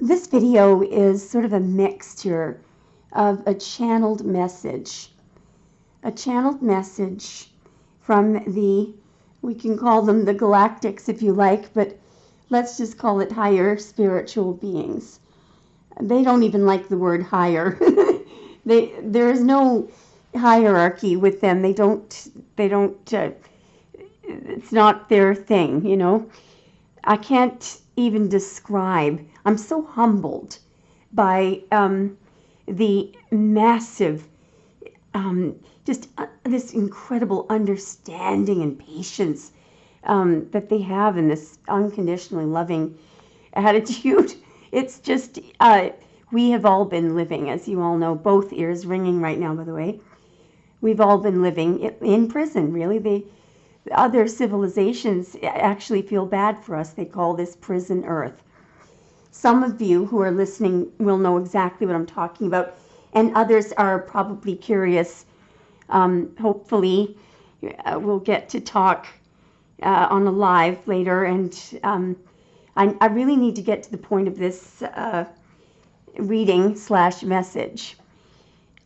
This video is sort of a mixture of a channeled message from we can call them the Galactics if you like, but let's just call it higher spiritual beings. They don't even like the word higher. There is no hierarchy with them. They don't, it's not their thing, you know. I can't even describe. I'm so humbled by the massive, this incredible understanding and patience that they have in this unconditionally loving attitude. It's just, we have all been living, as you all know, both ears ringing right now, by the way. We've all been living in prison, really. Other civilizations actually feel bad for us. They call this prison Earth. Some of you who are listening will know exactly what I'm talking about, and others are probably curious. Hopefully, we'll get to talk on a live later, and I really need to get to the point of this reading/message.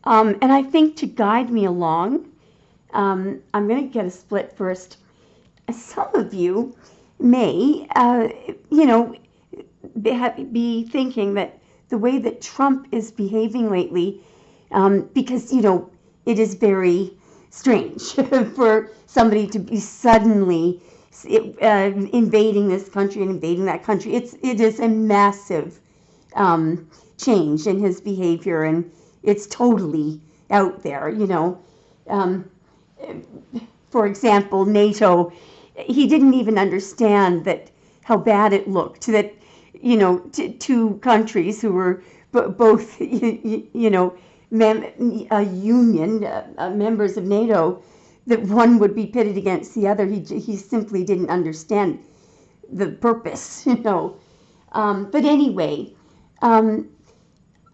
And I think to guide me along, I'm going to get a split first. Some of you may, be thinking that the way that Trump is behaving lately, because, it is very strange for somebody to be suddenly invading this country and invading that country. It is a massive change in his behavior, and it's totally out there, For example, NATO, he didn't even understand how bad it looked that, two countries who were both, members of NATO, that one would be pitted against the other. He simply didn't understand the purpose, But anyway, I'm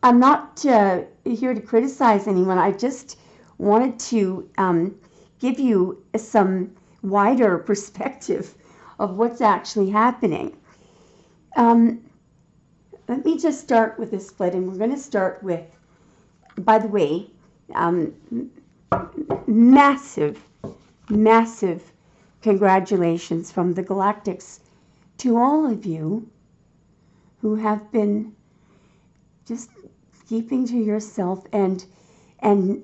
not here to criticize anyone. I just wanted to give you some wider perspective of what's actually happening. Let me just start with this split, and we're going to start with, by the way, massive congratulations from the Galactics to all of you who have been just keeping to yourself and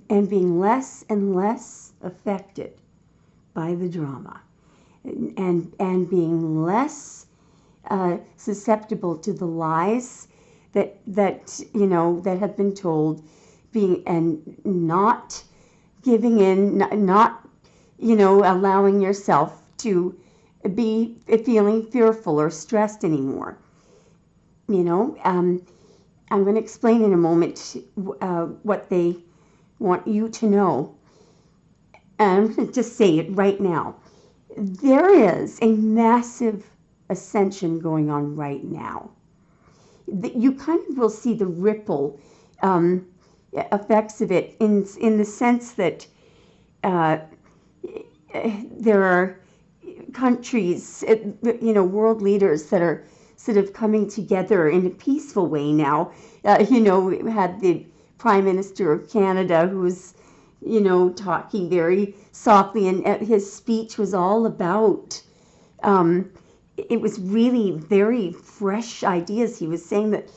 being less and less affected by the drama, and being less susceptible to the lies that have been told, and not giving in, not allowing yourself to be feeling fearful or stressed anymore. I'm going to explain in a moment what they want you to know. And I'm going to just say it right now. There is a massive ascension going on right now. You kind of will see the ripple effects of it in the sense that there are countries, world leaders that are sort of coming together in a peaceful way now. We had the Prime Minister of Canada who was, talking very softly, and his speech was all about, it was really very fresh ideas. He was saying that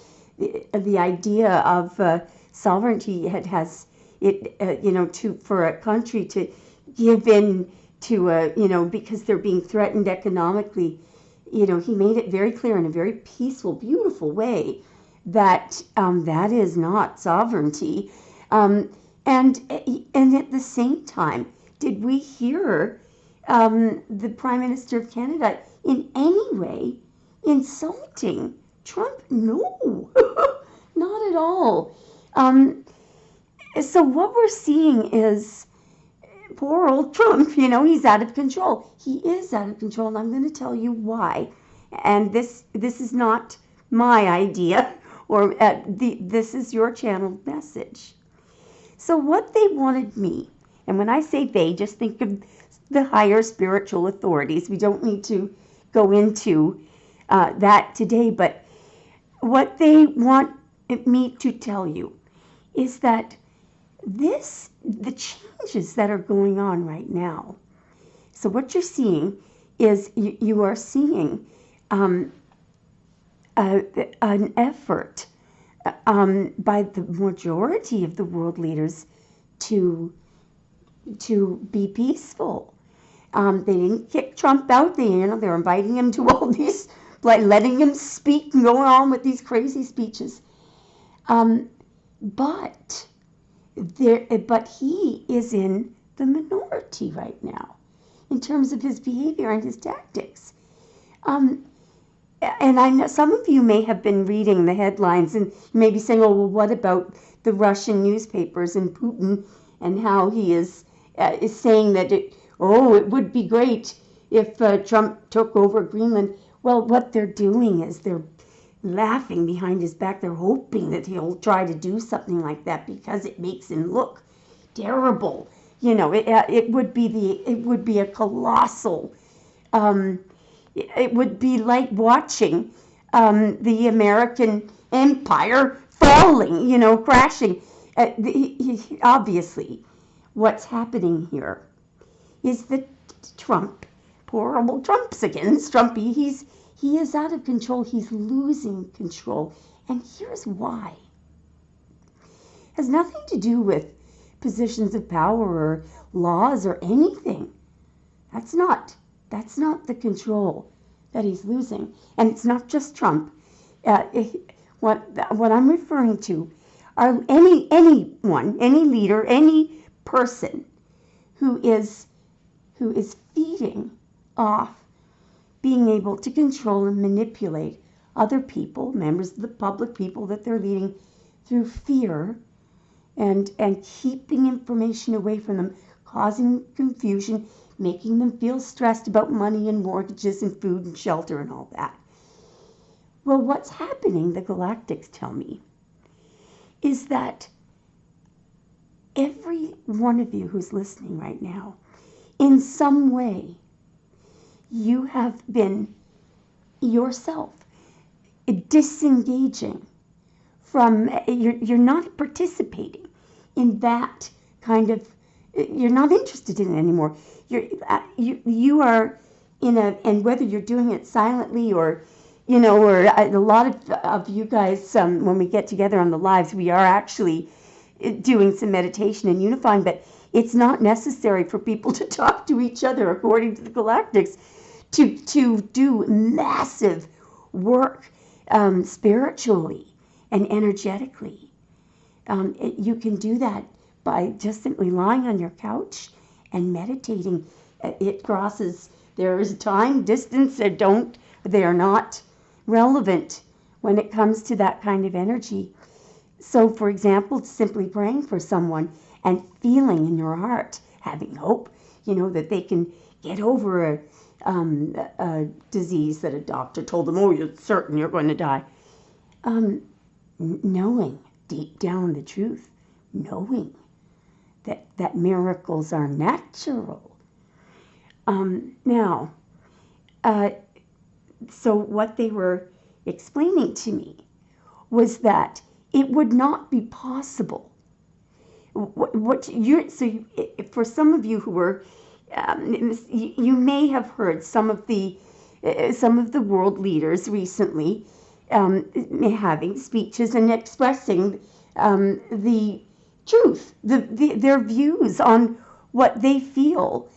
the idea of sovereignty for a country to give in to, because they're being threatened economically, he made it very clear in a very peaceful, beautiful way that that is not sovereignty. And at the same time, did we hear the Prime Minister of Canada in any way insulting Trump? No, not at all. So what we're seeing is poor old Trump, he's out of control. He is out of control, and I'm going to tell you why. And this is not my idea, or this is your channeled message. So what they wanted me, and when I say they, just think of the higher spiritual authorities. We don't need to go into that today, but what they want me to tell you is that the changes that are going on right now. So what you're seeing is you are seeing an effort by the majority of the world leaders to be peaceful. They didn't kick Trump out. They're inviting him to all these, like letting him speak and going on with these crazy speeches. But he is in the minority right now in terms of his behavior and his tactics. And I know some of you may have been reading the headlines and may be saying, oh, well, what about the Russian newspapers and Putin and how he is saying that it would be great if Trump took over Greenland. Well, what they're doing is they're laughing behind his back. They're hoping that he'll try to do something like that because it makes him look terrible. It would be a colossal. It would be like watching the American empire falling, crashing. Obviously, what's happening here is that Trump, poor old Trump's again, Trumpy, he is out of control. He's losing control. And here's why. It has nothing to do with positions of power or laws or anything. That's not the control that he's losing. And it's not just Trump. What I'm referring to are anyone, any leader, any person who is feeding off being able to control and manipulate other people, members of the public, people that they're leading, through fear and keeping information away from them, causing confusion, making them feel stressed about money and mortgages and food and shelter and all that. Well, what's happening, the Galactics tell me, is that every one of you who's listening right now, in some way, you have been yourself disengaging from, you're not participating in that kind of, you're not interested in it anymore. You are in and whether you're doing it silently or a lot of you guys, when we get together on the lives, we are actually doing some meditation and unifying, but it's not necessary for people to talk to each other, according to the Galactics, to do massive work spiritually and energetically. You can do that by just simply lying on your couch and meditating. It crosses, there is time, distance, they are not relevant when it comes to that kind of energy. So, for example, simply praying for someone and feeling in your heart, having hope, that they can get over a disease that a doctor told them, you're certain you're going to die. Knowing deep down the truth, knowing that miracles are natural. So what they were explaining to me was that it would not be possible. For some of you who were, you may have heard some of the world leaders recently having speeches and expressing the truth, their views on what they feel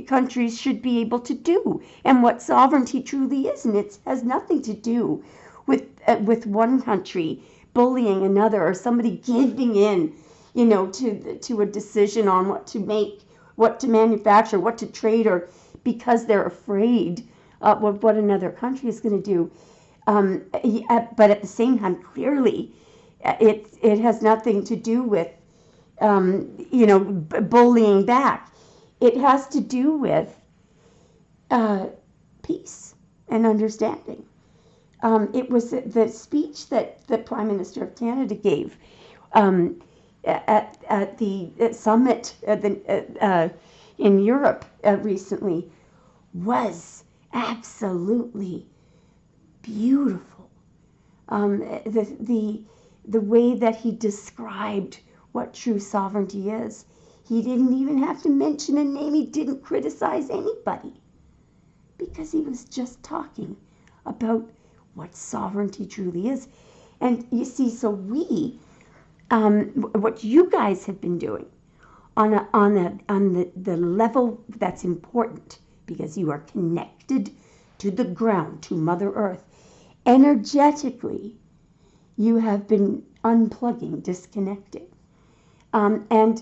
countries should be able to do and what sovereignty truly is. And it has nothing to do with one country bullying another or somebody giving in, to a decision on what to make, what to manufacture, what to trade, or because they're afraid of what another country is going to do. But at the same time, clearly, it has nothing to do with, bullying back. It has to do with peace and understanding. It was the speech that the Prime Minister of Canada gave at the summit in Europe recently was absolutely beautiful. The way that he described what true sovereignty is. He didn't even have to mention a name. He didn't criticize anybody because he was just talking about what sovereignty truly is. And you see, so we, what you guys have been doing on the level that's important, because you are connected to the ground, to Mother Earth, energetically, you have been unplugging, disconnecting. And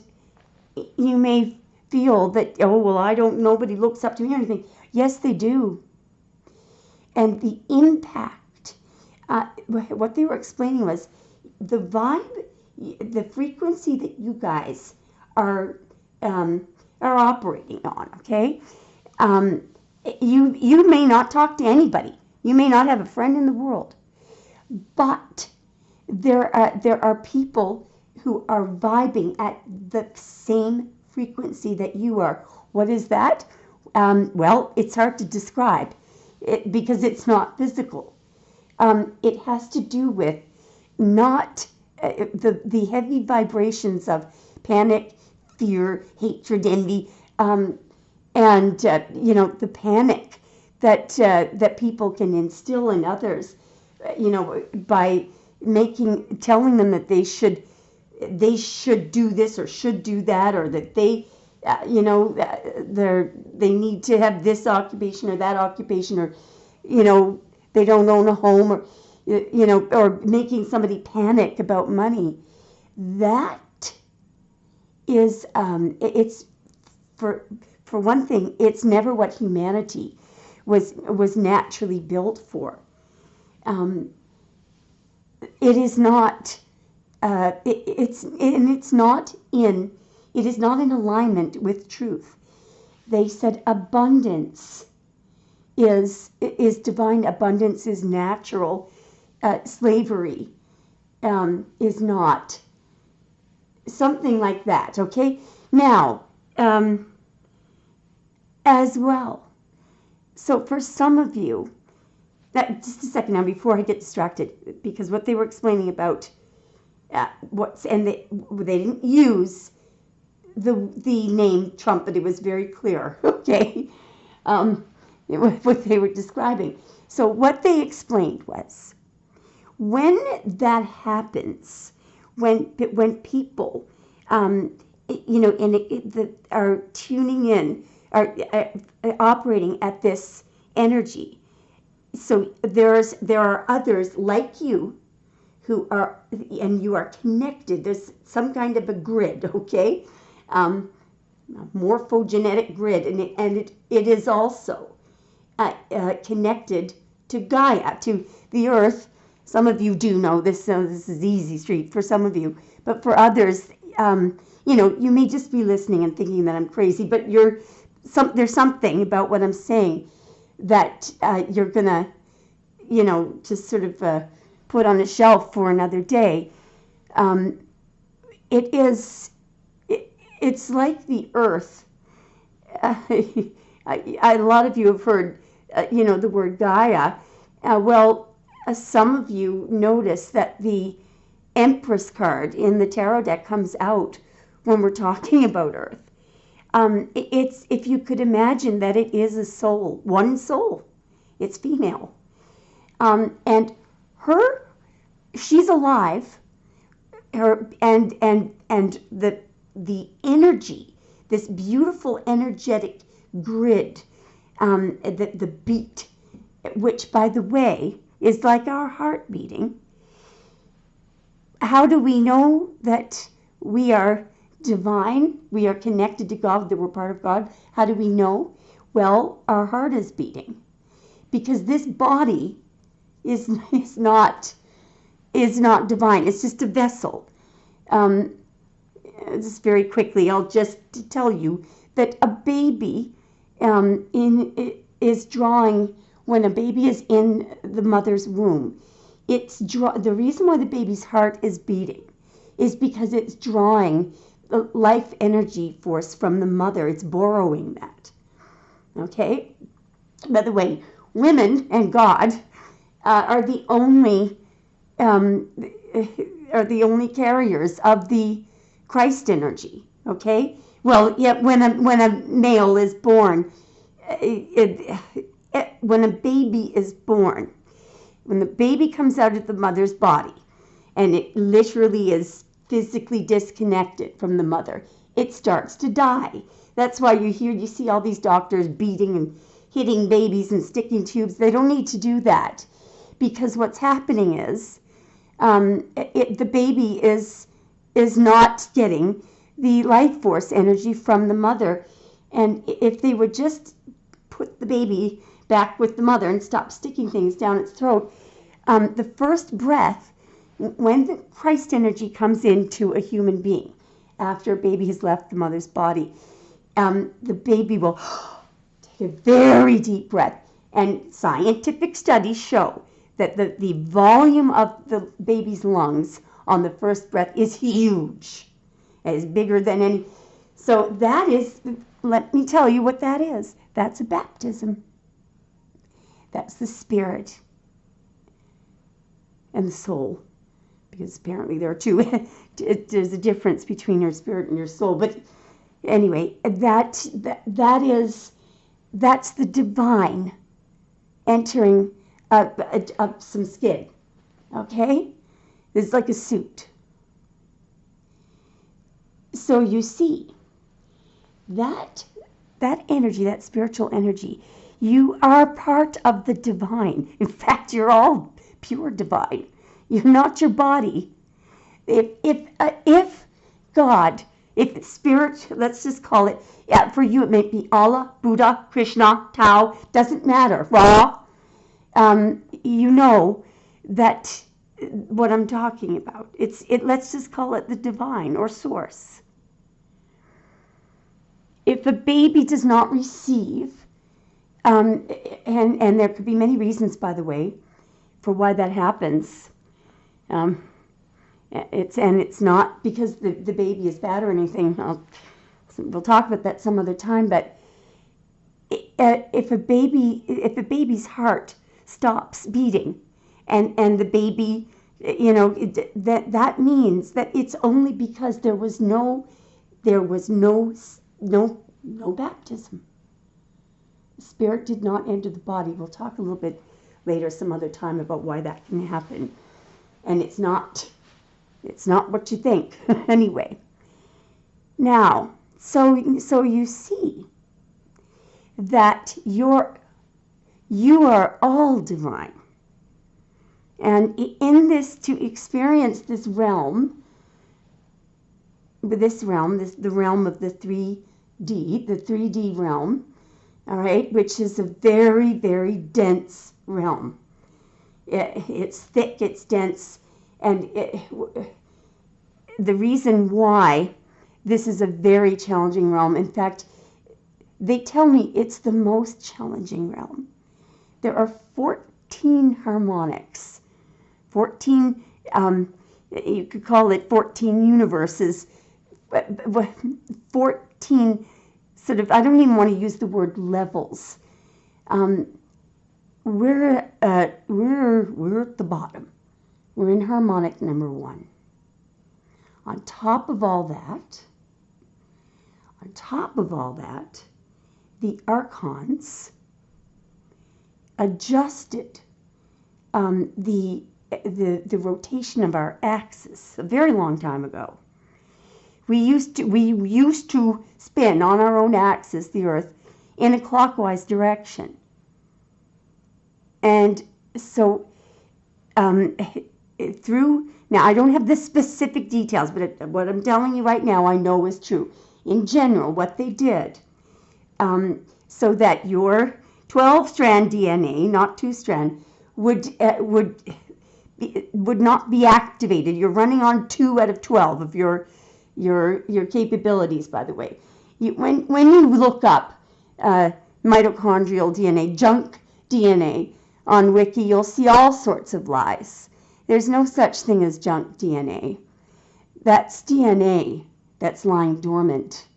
you may feel that, oh, well, nobody looks up to me or anything. Yes, they do. And the impact, what they were explaining was the vibe, the frequency that you guys are operating on, okay? You may not talk to anybody. You may not have a friend in the world. But there are people who are vibing at the same frequency that you are. What is that? Well, it's hard to describe because it's not physical. It has to do with not the heavy vibrations of panic, fear, hatred, envy, and the panic that people can instill in others, by telling them that they should do this or should do that, or that they need to have this occupation or that occupation, or they don't own a home, or or making somebody panic about money. That is it's for one thing, it's never what humanity was naturally built for. It is not. It is not in alignment with truth. They said abundance is divine. Abundance is natural. Slavery is not. Something like that. Okay. Now, as well. So for some of you, just a second now before I get distracted, because what they were explaining about. They didn't use the name Trump, but it was very clear. Okay, what they were describing. So what they explained was, when that happens, when people, are tuning in, are operating at this energy. So there are others like you who are, and you are connected. There's some kind of a grid, okay? A morphogenetic grid, and it is also connected to Gaia, to the Earth. Some of you do know this, so this is easy street for some of you. But for others, you may just be listening and thinking that I'm crazy, but there's something about what I'm saying that you're gonna, just sort of put on a shelf for another day. It's like the Earth. A lot of you have heard, the word Gaia. Some of you notice that the Empress card in the tarot deck comes out when we're talking about Earth. It's, if you could imagine that it is a soul, one soul. It's female, and she's alive. And the energy, this beautiful energetic grid, the beat, which, by the way, is like our heart beating. How do we know that we are divine? We are connected to God, that we're part of God. How do we know? Well, our heart is beating, because this body is not divine. It's just a vessel. Just very quickly, I'll just tell you that a baby is drawing. When a baby is in the mother's womb, the reason why the baby's heart is beating is because it's drawing the life energy force from the mother. It's borrowing that. Okay? By the way, women and God are the only um, are the only carriers of the Christ energy. Okay. Well, yeah. When a male is born, when a baby is born, when the baby comes out of the mother's body, and it literally is physically disconnected from the mother, it starts to die. That's why you see all these doctors beating and hitting babies and sticking tubes. They don't need to do that, because what's happening is the baby is not getting the life force energy from the mother. And if they would just put the baby back with the mother and stop sticking things down its throat, the first breath, when the Christ energy comes into a human being after a baby has left the mother's body, the baby will take a very deep breath. And scientific studies show that the volume of the baby's lungs on the first breath is huge. It is bigger than any. So that is, let me tell you what that is. That's a baptism. That's the spirit and the soul. Because apparently there are two. There's a difference between your spirit and your soul. But anyway, that's the divine entering up some skin. Okay? It's like a suit. So you see, that energy, that spiritual energy, you are part of the divine. In fact, you're all pure divine. You're not your body. If God, if spirit, let's just call it, yeah, for you it may be Allah, Buddha, Krishna, Tao, doesn't matter, Ra, you know that what I'm talking about. Let's just call it the divine or source. If a baby does not receive, and there could be many reasons, by the way, for why that happens. It's not because the baby is bad or anything. We'll talk about that some other time. But if a baby's heart stops beating, and the baby, that means that it's only because there was no baptism. The spirit did not enter the body. We'll talk a little bit later, some other time, about why that can happen. And it's not what you think. Anyway. Now, so you see that you are all divine. And in this, to experience this realm, the realm of the 3D realm, all right, which is a very, very dense realm. It's thick, it's dense, and the reason why this is a very challenging realm, in fact, they tell me it's the most challenging realm. There are 14 harmonics, 14, you could call it 14 universes, 14 sort of, I don't even want to use the word levels. We're at the bottom. We're in harmonic number 1. On top of all that, the archons adjusted the rotation of our axis a very long time ago. We used to spin on our own axis, the Earth, in a clockwise direction. And so now I don't have the specific details, but what I'm telling you right now I know is true. In general, what they did, so that your 12-strand DNA, not 2-strand, would not be activated. You're running on 2 out of 12 of your capabilities, by the way. When you look up mitochondrial DNA, junk DNA on Wiki, you'll see all sorts of lies. There's no such thing as junk DNA. That's DNA that's lying dormant,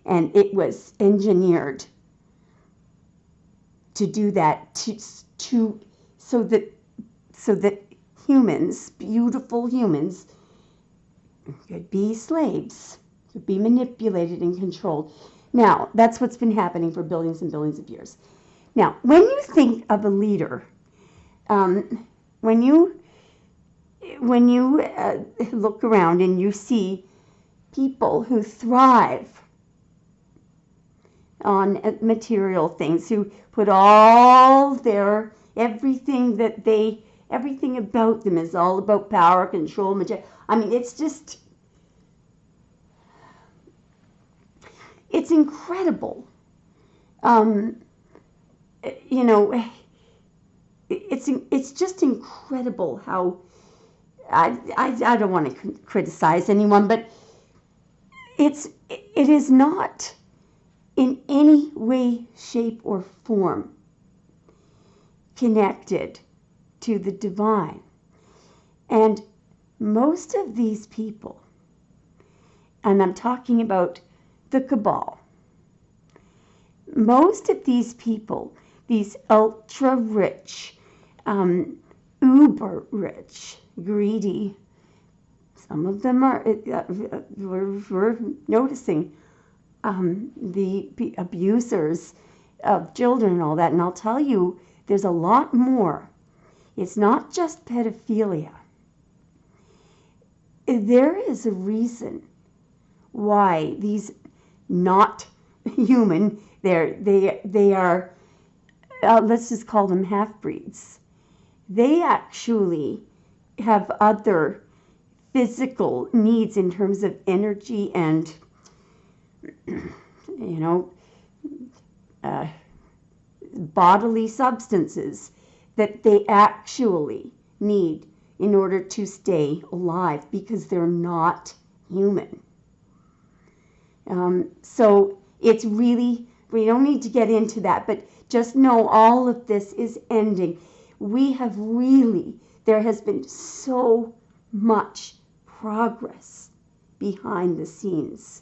and it was engineered to do that so that humans, beautiful humans, could be slaves, could be manipulated and controlled. Now, that's what's been happening for billions and billions of years. Now, when you think of a leader, when you look around and you see people who thrive on material things, who put all their, everything about them is all about power, control, I mean, it's just, it's incredible. You know, it's just incredible how, I don't want to criticize anyone, but it is not in any way, shape, or form connected to the divine. And most of these people, and I'm talking about the cabal, most of these people, these ultra rich, uber rich, greedy, some of them are, we're noticing the abusers of children and all that. And I'll tell you, there's a lot more. It's not just pedophilia. There is a reason why these not human, they are, let's just call them half-breeds. They actually have other physical needs in terms of energy and, bodily substances that they actually need in order to stay alive, because they're not human. So it's really, we don't need to get into that, but just know all of this is ending. We have really, there has been so much progress behind the scenes.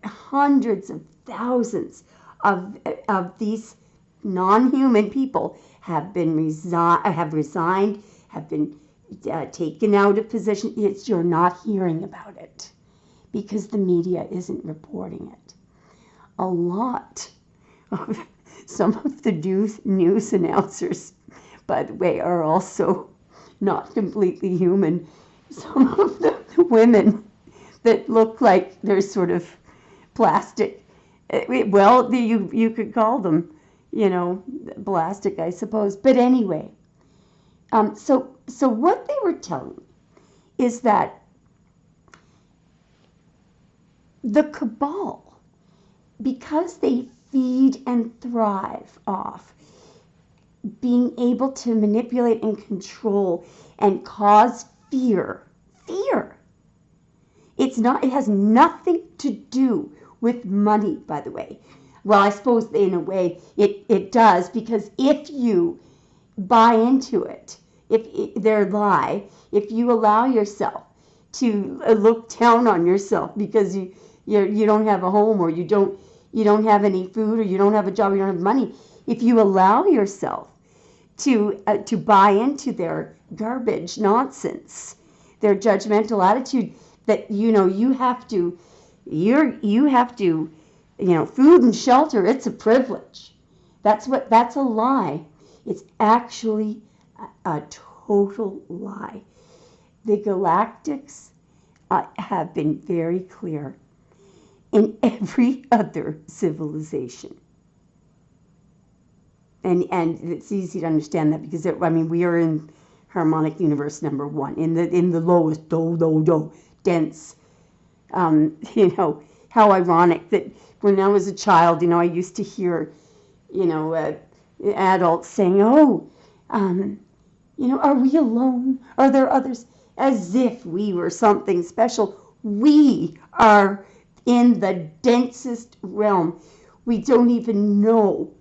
Hundreds of thousands of these non-human people have been resigned, have been taken out of position. You're not hearing about it because the media isn't reporting it. A lot of some of the news announcers, by the way, are also not completely human. Some of the women that look like they're sort of plastic, well, you could call them, plastic, I suppose. But anyway, so what they were telling me is that the cabal, because they feed and thrive off being able to manipulate and control and cause fear. It has nothing to do with money, by the way. Well, I suppose in a way it does, because if you buy into it, if their lie, if you allow yourself to look down on yourself because you don't have a home, or you don't have any food, or you don't have a job, or you don't have money, if you allow yourself to buy into their garbage nonsense, their judgmental attitude that you have to food and shelter, it's a privilege. That's a lie. It's actually a total lie. The Galactics have been very clear in every other civilization. And it's easy to understand that because we are in harmonic universe number 1, in the lowest dense. How ironic that when I was a child, I used to hear, adults saying, are we alone? Are there others? As if we were something special. We are in the densest realm. We don't even know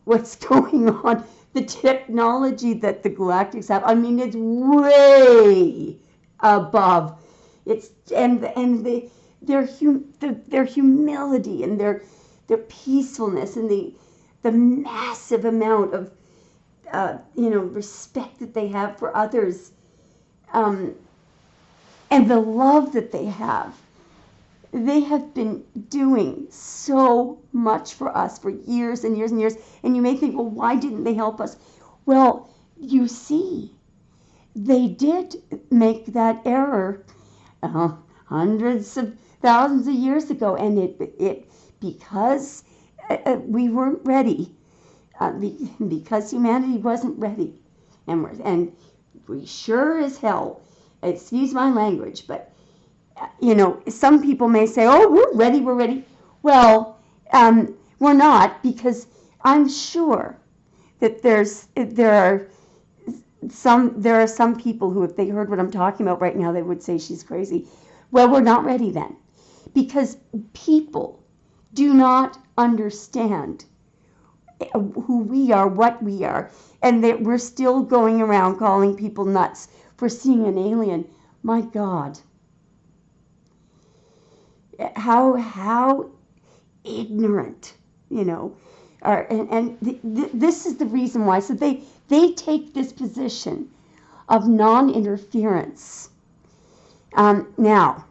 what's going on. The technology that the Galactics have, it's way above. It's their humility and their peacefulness and the massive amount of respect that they have for others, and the love that they have. They have been doing so much for us for years and years and years. And you may think, well, why didn't they help us? Well, you see, they did make that error hundreds of thousands of years ago, and it because we weren't ready, because humanity wasn't ready, and we sure as hell, excuse my language, but some people may say, oh, we're ready. Well, we're not, because I'm sure that there are some people who, if they heard what I'm talking about right now, they would say she's crazy. Well, we're not ready then, because people do not understand who we are, what we are, and that we're still going around calling people nuts for seeing an alien. My God. How ignorant, are, and this is the reason why. So they take this position of non-interference. Now,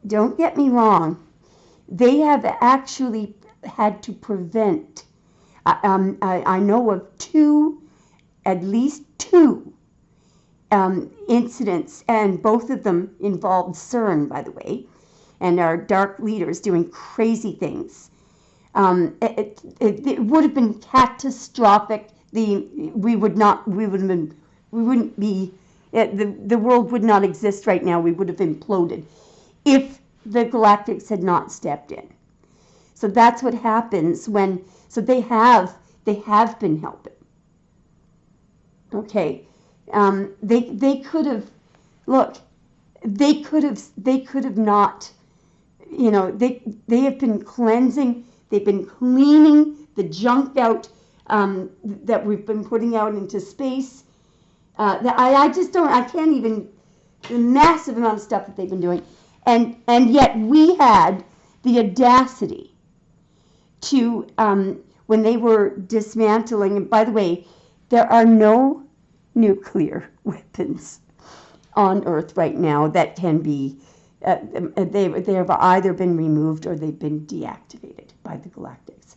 don't get me wrong, they have actually had to prevent, I know of at least two incidents, and both of them involved CERN, by the way, and our dark leaders doing crazy things. It would have been catastrophic. The world would not exist right now. We would have imploded if the Galactics had not stepped in. So that's what happens when. So they have been helping. Okay, they could have. Look, they could have not. They have been cleansing. They've been cleaning the junk out that we've been putting out into space. I can't even, the massive amount of stuff that they've been doing. And yet we had the audacity to, when they were dismantling, and by the way, there are no nuclear weapons on Earth right now that can be, they have either been removed or they've been deactivated by the Galactics.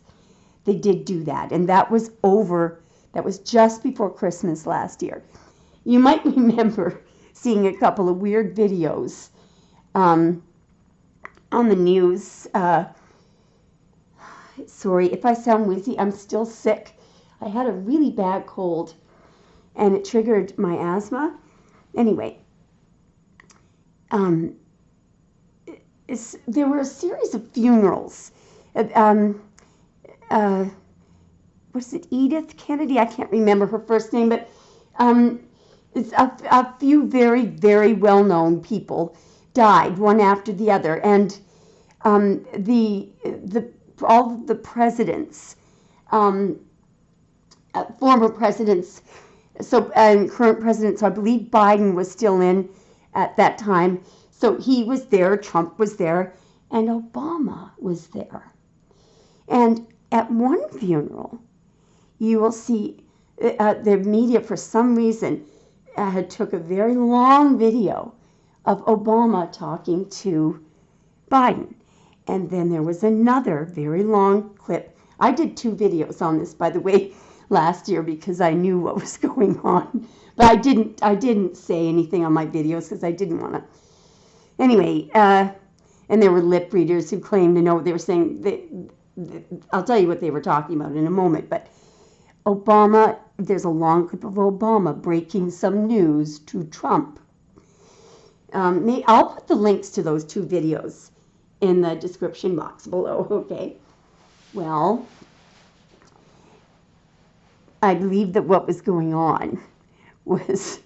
They did do that, and that was just before Christmas last year. You might remember seeing a couple of weird videos on the news. Sorry if I sound wheezy, I'm still sick. I had a really bad cold, and it triggered my asthma. Anyway, there were a series of funerals. Was it Edith Kennedy? I can't remember her first name, but it's a few very, very well-known people died one after the other, and all the presidents, former presidents, and current presidents. So I believe Biden was still in at that time. So he was there, Trump was there, and Obama was there. And at one funeral, you will see the media, for some reason, took a very long video of Obama talking to Biden. And then there was another very long clip. I did 2 videos on this, by the way, last year because I knew what was going on. But I didn't say anything on my videos because I didn't want to. Anyway, and there were lip readers who claimed to know what they were saying. I'll tell you what they were talking about in a moment. But Obama, there's a long clip of Obama breaking some news to Trump. I'll put the links to those 2 videos in the description box below, okay? Well, I believe that what was going on was,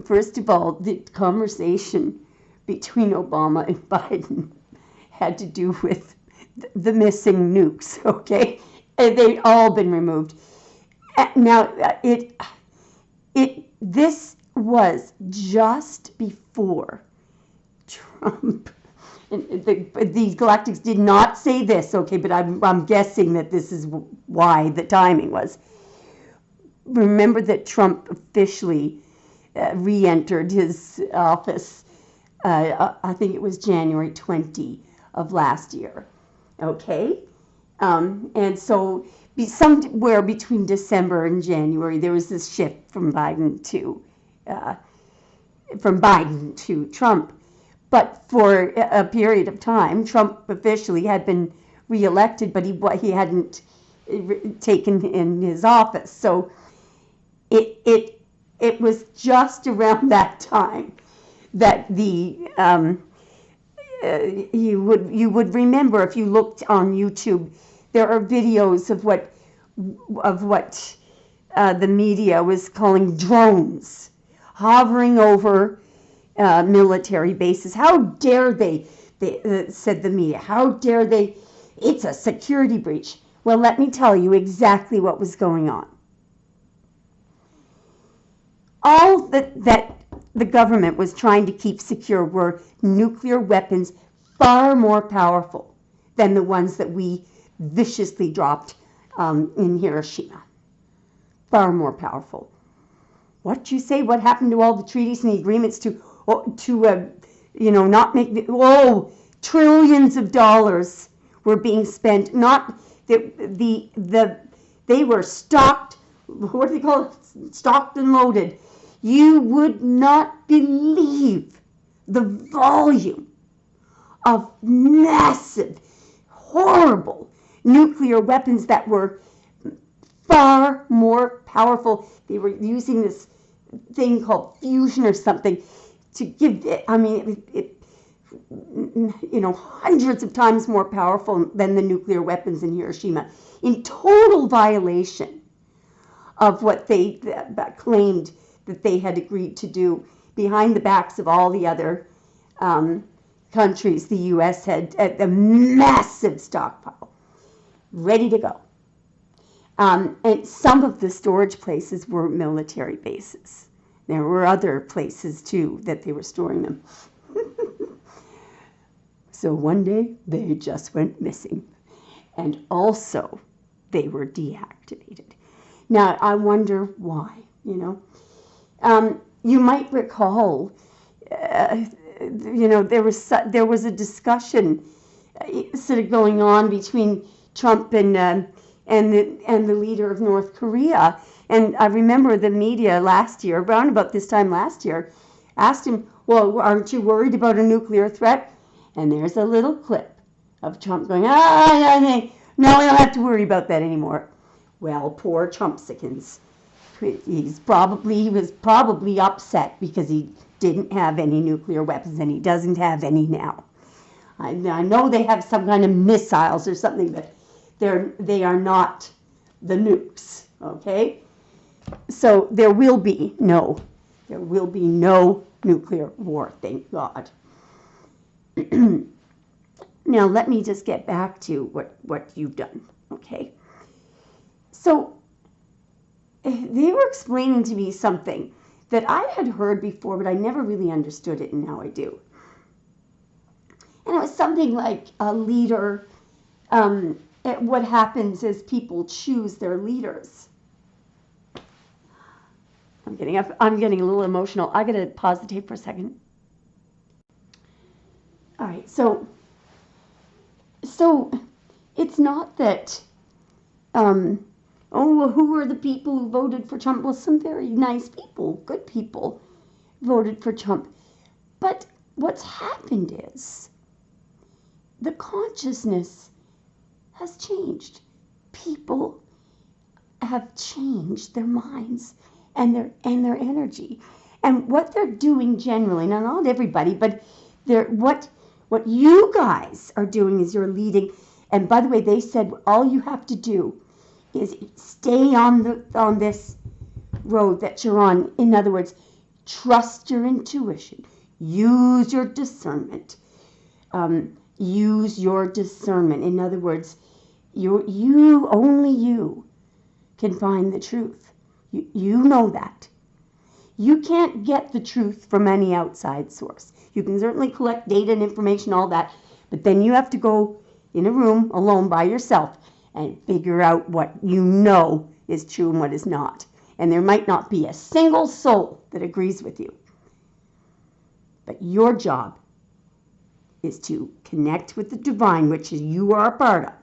first of all, the conversation between Obama and Biden had to do with the missing nukes, okay? And they'd all been removed. Now, this was just before Trump. And the Galactics did not say this, okay, but I'm guessing that this is why the timing was. remember that Trump officially re-entered his office, I think it was January 20 of last year, okay? And so somewhere between December and January, there was this shift from Biden to Trump. But for a period of time, Trump officially had been reelected, but he hadn't taken in his office. So it was just around that time that you would remember, if you looked on YouTube, there are videos of what the media was calling drones hovering over military bases. How dare they said the media, how dare they? It's a security breach. Well, let me tell you exactly what was going on. All that the government was trying to keep secure were nuclear weapons far more powerful than the ones that we viciously dropped in Hiroshima. Far more powerful. What you say? What happened to all the treaties and the agreements to not make trillions of dollars were being spent? Not they were stocked. What do they call it? Stocked and loaded. You would not believe the volume of massive, horrible nuclear weapons that were far more powerful. They were using this thing called fusion or something to give it, hundreds of times more powerful than the nuclear weapons in Hiroshima, in total violation of what they claimed that they had agreed to do behind the backs of all the other countries. The U.S. had a massive stockpile ready to go. And some of the storage places were military bases. There were other places, too, that they were storing them. So one day, they just went missing. And also, they were deactivated. Now, I wonder why, You might recall, there was a discussion sort of going on between Trump and the leader of North Korea. And I remember the media last year, around about this time last year, asked him, well, aren't you worried about a nuclear threat? And there's a little clip of Trump going, no, we don't have to worry about that anymore. Well, poor Trumpsikins. He was probably upset because he didn't have any nuclear weapons, and he doesn't have any now. I know they have some kind of missiles or something, but they are not the nukes, okay? So there will be no nuclear war, thank God. Now let me just get back to what you've done, okay? So they were explaining to me something that I had heard before, but I never really understood it, and now I do. And it was something like a leader. What happens is people choose their leaders. I'm getting a little emotional. I gotta pause the tape for a second. All right, so it's not that. Who are the people who voted for Trump? Well, some very nice people, good people, voted for Trump. But what's happened is the consciousness has changed. People have changed their minds and their energy. And what they're doing generally, now not everybody, but what you guys are doing is you're leading. And by the way, they said all you have to do is stay on this road that you're on. In other words, trust your intuition. Use your discernment. Use your discernment. In other words, only you can find the truth. You know that. You can't get the truth from any outside source. You can certainly collect data and information, all that, but then you have to go in a room alone by yourself and figure out what you know is true and what is not. And there might not be a single soul that agrees with you. But your job is to connect with the divine, which you are a part of,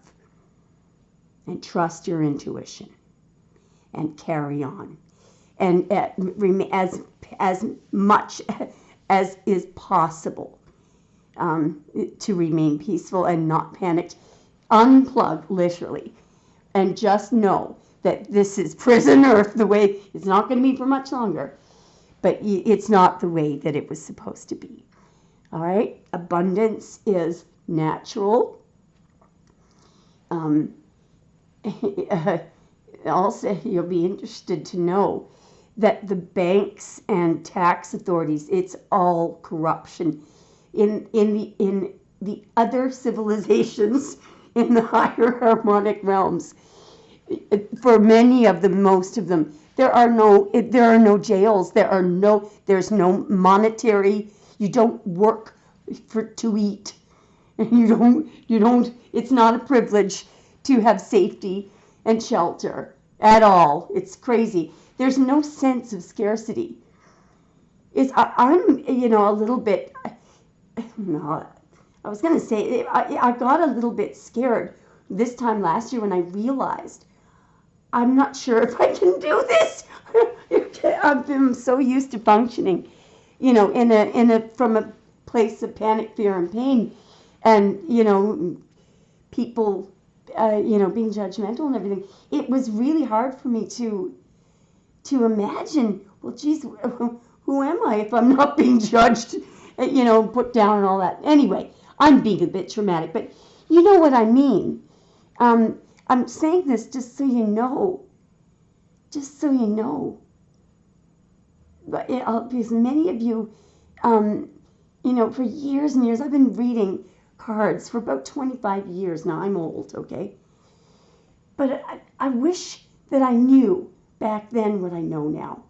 and trust your intuition and carry on. And as much as is possible to remain peaceful and not panicked. Unplug, literally, and just know that this is prison earth. The way it's not going to be for much longer, but it's not the way that it was supposed to be. All right, abundance is natural. Also, you'll be interested to know that the banks and tax authorities, it's all corruption. In the other civilizations, in the higher harmonic realms, for many of them, most of them, there are no jails. There's no monetary. You don't work to eat. You don't. It's not a privilege to have safety and shelter at all. It's crazy. There's no sense of scarcity. I'm a little bit. No, I was going to say I got a little bit scared this time last year when I realized I'm not sure if I can do this. I've been so used to functioning, from a place of panic, fear, and pain, and people, being judgmental and everything. It was really hard for me to imagine. Well, geez, who am I if I'm not being judged? Put down and all that. Anyway, I'm being a bit dramatic, but you know what I mean. I'm saying this just so you know. Just so you know. But because many of you, for years and years, I've been reading cards for about 25 years now. I'm old, okay? But I wish that I knew back then what I know now.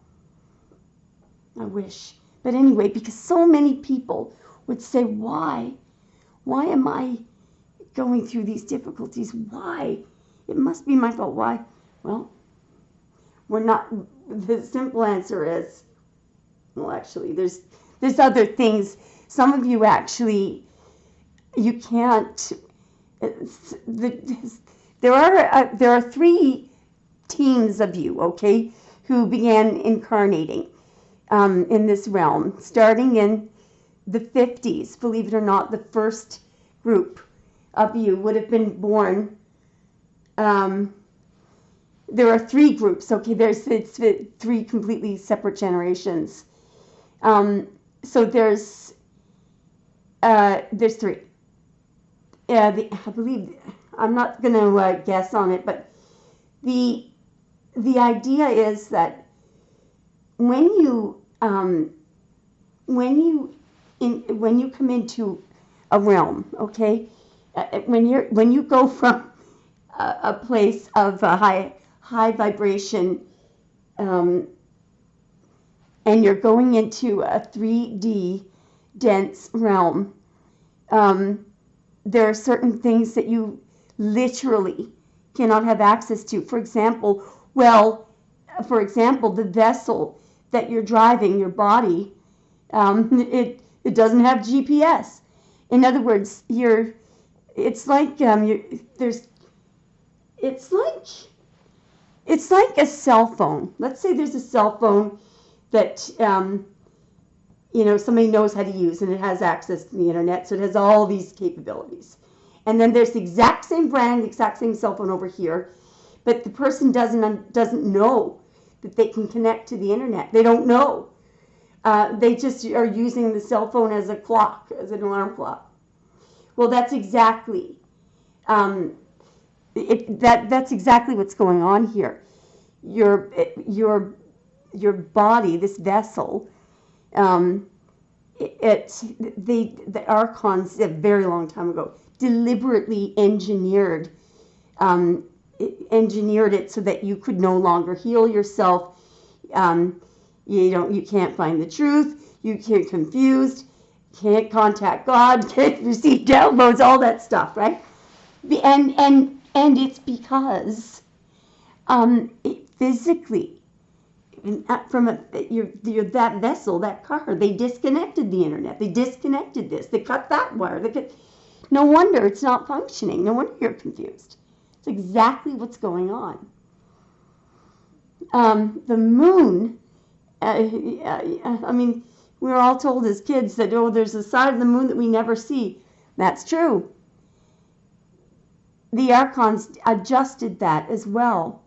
I wish. But anyway, because so many people would say, why? Why am I going through these difficulties? Why? It must be my fault. Why? Well, we're not. The simple answer is, well, actually, there's other things. Some of you actually, you can't. There are three teams of you, okay, who began incarnating in this realm, starting in the 50s. Believe it or not, the first group of you would have been born. There are three groups, okay? It's three completely separate generations. So there's three. I believe, I'm not going to guess on it, but the idea is that when you come into a realm, okay, when you go from a place of high vibration, and you're going into a 3D dense realm, there are certain things that you literally cannot have access to. For example, the vessel that you're driving, your body, it doesn't have GPS. In other words, it's like a cell phone. Let's say there's a cell phone that somebody knows how to use, and it has access to the internet, so it has all these capabilities. And then there's the exact same brand, the exact same cell phone over here, but the person doesn't know that they can connect to the internet. They don't know. They just are using the cell phone as a clock, as an alarm clock. Well, that's exactly that's exactly what's going on here. Your body, this vessel, the archons a very long time ago deliberately engineered it so that you could no longer heal yourself. You can't find the truth. You get confused. Can't contact God. Can't receive downloads. All that stuff, right? And it's because physically And you're that vessel, that car. They disconnected the internet. They disconnected this. They cut that wire. No wonder it's not functioning. No wonder you're confused. It's exactly what's going on. The moon, I mean, we were all told as kids that, oh, there's a side of the moon that we never see. That's true. The archons adjusted that as well.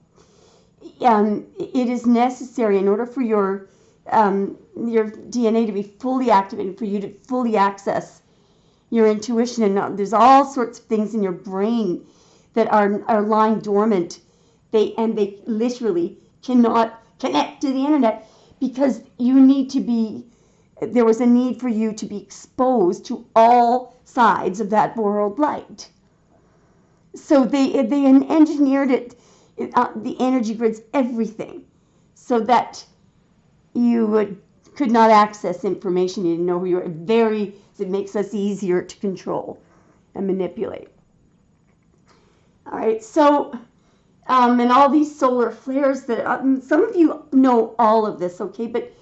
It is necessary in order for your DNA to be fully activated, for you to fully access your intuition. And there's all sorts of things in your brain that are lying dormant. They literally cannot connect to the internet because there was a need for you to be exposed to all sides of that borrowed light. So they engineered it, the energy grids, everything, so that you could not access information. You didn't know who you were. It makes us easier to control and manipulate. All right, so, and all these solar flares that, some of you know all of this, okay, but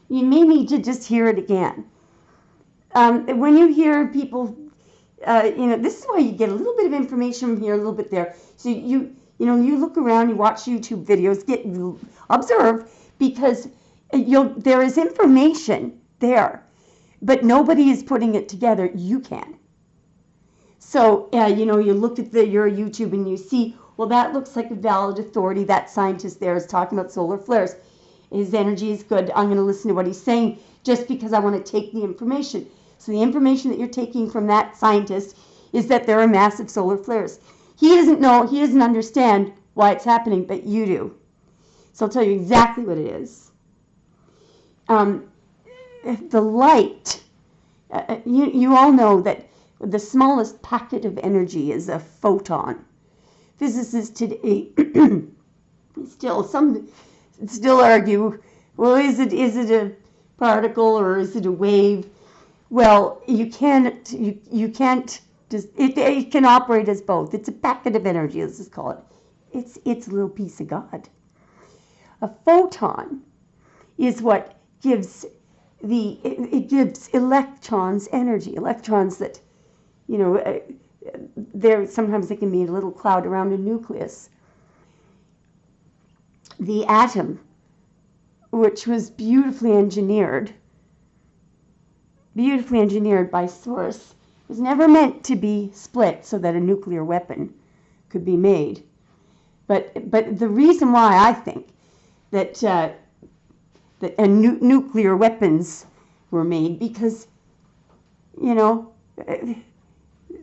you may need to just hear it again. When you hear people, this is why you get a little bit of information from here, a little bit there. So you look around, you watch YouTube videos, observe, because there is information there, but nobody is putting it together. You can. So, you look at your YouTube and you see, well, that looks like a valid authority. That scientist there is talking about solar flares. His energy is good. I'm going to listen to what he's saying just because I want to take the information. So the information that you're taking from that scientist is that there are massive solar flares. He doesn't know, he doesn't understand why it's happening, but you do. So I'll tell you exactly what it is. The light, you all know that the smallest packet of energy is a photon. Physicists today still argue, well, is it a particle or is it a wave? Well, you can't just, it can operate as both. It's a packet of energy, let's just call it. It's a little piece of God. A photon is what gives it gives electrons energy. Electrons that, sometimes they can be a little cloud around a nucleus. The atom, which was beautifully engineered by Source, was never meant to be split so that a nuclear weapon could be made. But the reason why I think that nuclear weapons were made, because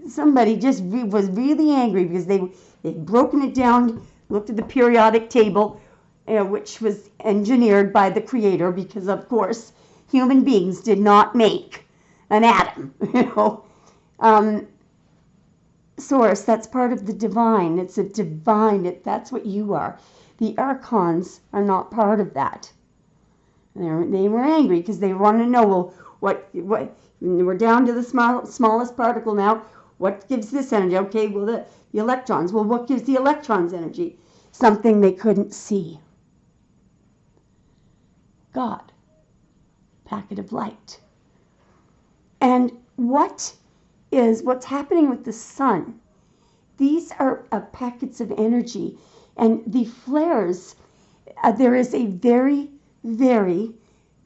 somebody just was really angry because they'd broken it down, looked at the periodic table, which was engineered by the Creator, because of course human beings did not make an atom. Source, that's part of the divine. It's a divine. That's what you are. The archons are not part of that. They were angry because they want to know, well, what we're down to the smallest particle now. What gives this energy? Okay, well, the electrons. Well, what gives the electrons energy? Something they couldn't see. God. Packet of light. And what's happening with the sun? These are packets of energy. And the flares, there is a very, very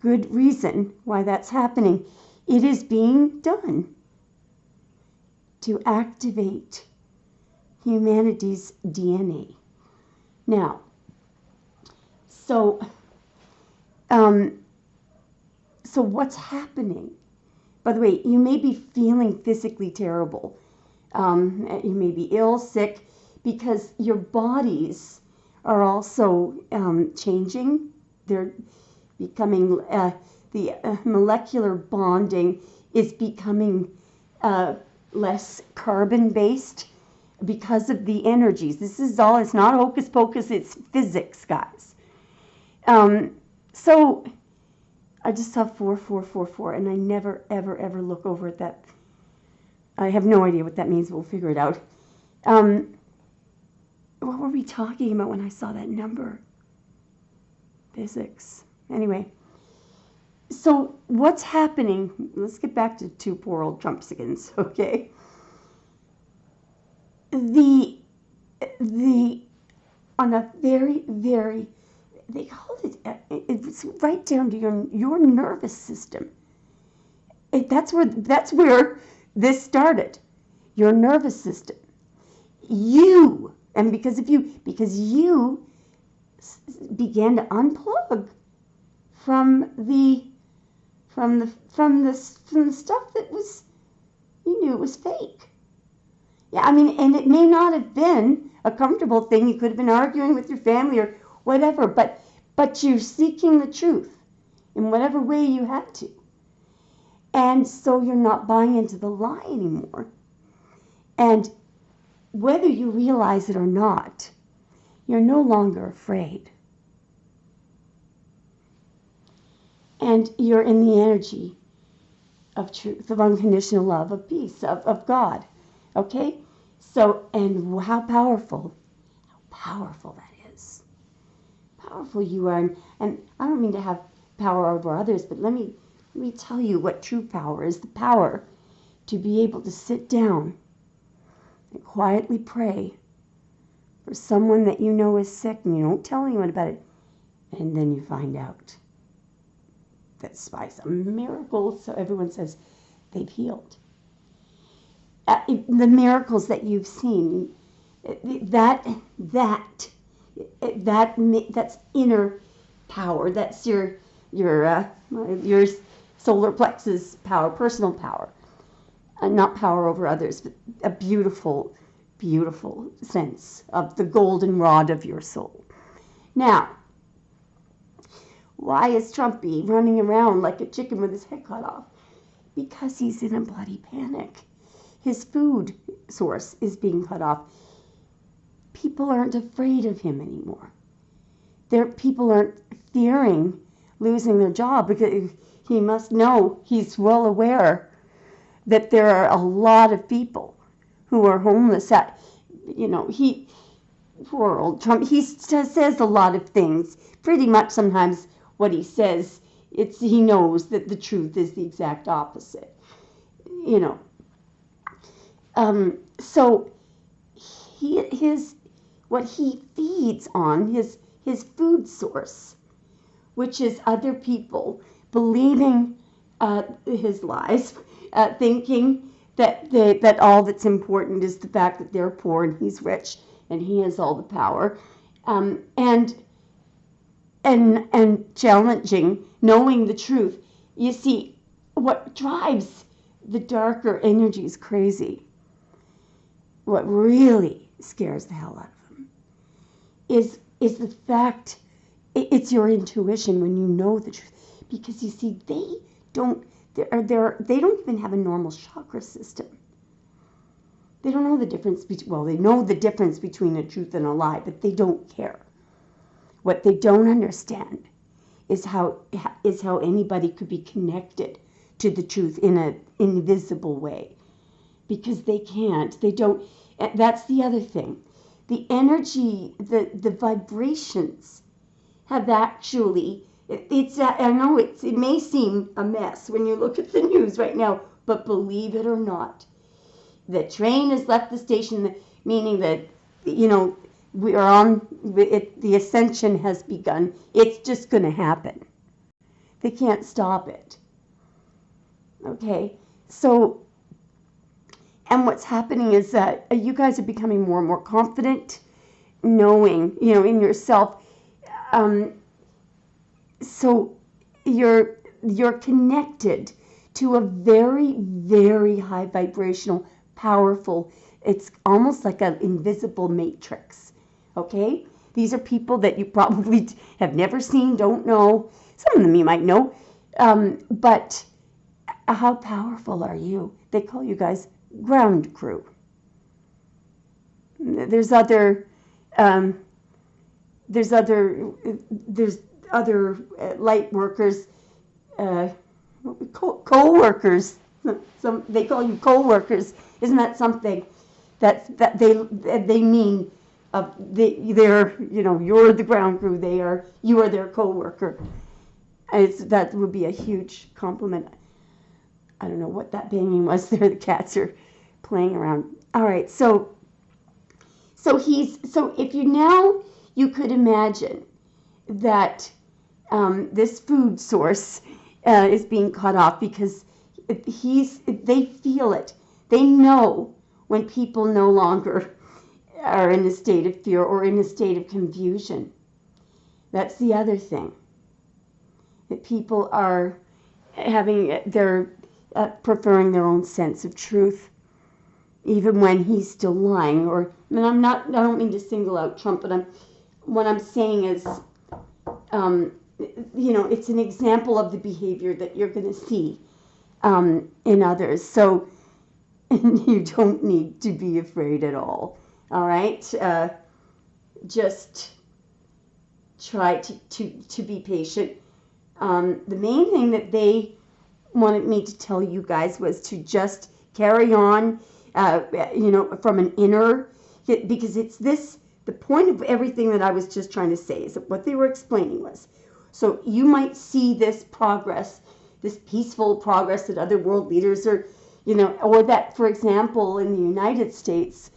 good reason why that's happening. It is being done to activate humanity's DNA. Now, so what's happening? By the way, you may be feeling physically terrible. You may be ill, sick, because your bodies are also changing. They're becoming, the molecular bonding is becoming less carbon-based because of the energies. This is all, it's not hocus pocus, it's physics, guys. So I just saw 4444, and I never, ever, ever look over at that. I have no idea what that means. We'll figure it out. What were we talking about when I saw that number? Physics. Anyway, so what's happening? Let's get back to two poor old Trumpsicans, okay? The on a very, very, they call it's right down to your nervous system. That's where this started. Your nervous system. Because you began to unplug from the stuff that was, you knew it was fake. Yeah, I mean, and it may not have been a comfortable thing. You could have been arguing with your family or whatever, but you're seeking the truth in whatever way you had to. And so you're not buying into the lie anymore. And whether you realize it or not, you're no longer afraid. And you're in the energy of truth, of unconditional love, of peace, of God. Okay? So, and how powerful that is. Powerful you are. And I don't mean to have power over others, but let me tell you what true power is. The power to be able to sit down and quietly pray for someone that you know is sick and you don't tell anyone about it, and then you find out that by some miracle, so everyone says they've healed. The miracles that you've seen, that's inner power. That's your solar plexus power, personal power, not power over others, but a beautiful, beautiful sense of the golden rod of your soul. Now, why is Trumpy running around like a chicken with his head cut off? Because he's in a bloody panic. His food source is being cut off. People aren't afraid of him anymore. People aren't fearing losing their job because he must know, he's well aware that there are a lot of people who are homeless. Poor old Trump, he says a lot of things. Pretty much sometimes what he says, he knows that the truth is the exact opposite. So what he feeds on, his food source, which is other people believing his lies, thinking that all that's important is the fact that they're poor and he's rich and he has all the power, and challenging, knowing the truth. You see, what drives the darker energies crazy, what really scares the hell out of them, is the fact, it's your intuition when you know the truth. Because you see, they don't even have a normal chakra system. They don't know the difference they know the difference between a truth and a lie, but they don't care. What they don't understand is how anybody could be connected to the truth in an invisible way. Because they can't. They don't. That's the other thing. The energy, the vibrations have actually, I know it may seem a mess when you look at the news right now, but believe it or not, the train has left the station, meaning that, we are on, the ascension has begun. It's just going to happen. They can't stop it. Okay? So, and what's happening is that you guys are becoming more and more confident, knowing, in yourself. So you're connected to a very, very high vibrational, powerful, it's almost like an invisible matrix. Okay? These are people that you probably have never seen, don't know. Some of them you might know. But how powerful are you? They call you guys ground crew. There's other light workers, co-workers. They call you co-workers. Isn't that something? That they mean they're, you're the ground crew. You are their co-worker. That would be a huge compliment. I don't know what that banging was there. The cats are playing around. All right, so if you could imagine that this food source is being cut off because they feel it. They know when people no longer are in a state of fear or in a state of confusion. That's the other thing. That people are preferring their own sense of truth, even when he's still lying. I don't mean to single out Trump, but what I'm saying is, it's an example of the behavior that you're going to see in others. So you don't need to be afraid at all. All right? Just try to be patient. The main thing that they wanted me to tell you guys was to just carry on, from an inner, because the point of everything that I was just trying to say is that what they were explaining was, so you might see this progress, this peaceful progress that other world leaders are, or that, for example, in the United States,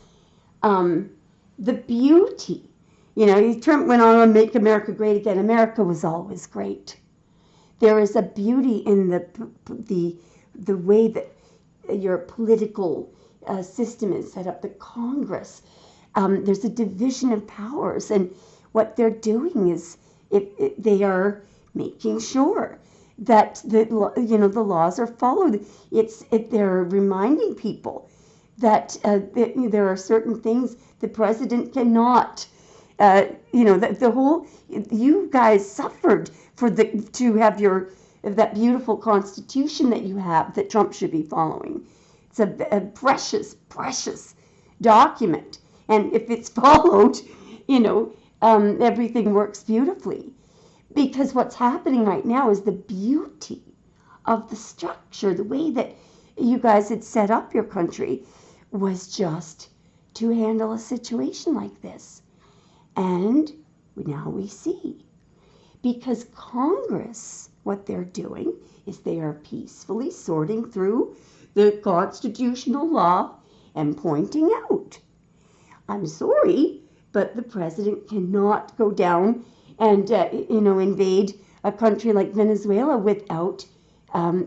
the beauty, Trump went on to make America great again. America was always great. There is a beauty in the way that your political system is set up, the Congress. There's a division of powers, and what they're doing is they are making sure that the laws are followed. They're reminding people that there are certain things the president cannot. You guys suffered to have that beautiful Constitution that you have that Trump should be following. It's a precious, precious document, and if it's followed, everything works beautifully. Because what's happening right now is the beauty of the structure, the way that you guys had set up your country was just to handle a situation like this. And now we see. Because Congress, what they're doing is they are peacefully sorting through the constitutional law and pointing out, I'm sorry, but the president cannot go down and invade a country like Venezuela without the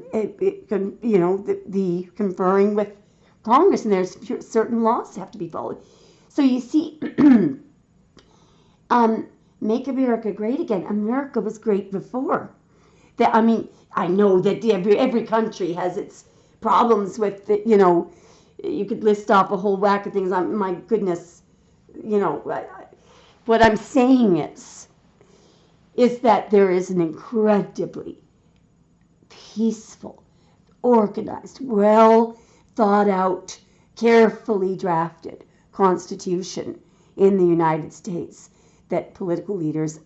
conferring with Congress, and there's certain laws that have to be followed. So you see, make America great again. America was great before. I know that every country has its problems with you could list off a whole whack of things. My goodness, what I'm saying is that there is an incredibly peaceful, organized, well thought out, carefully drafted Constitution in the United States that political leaders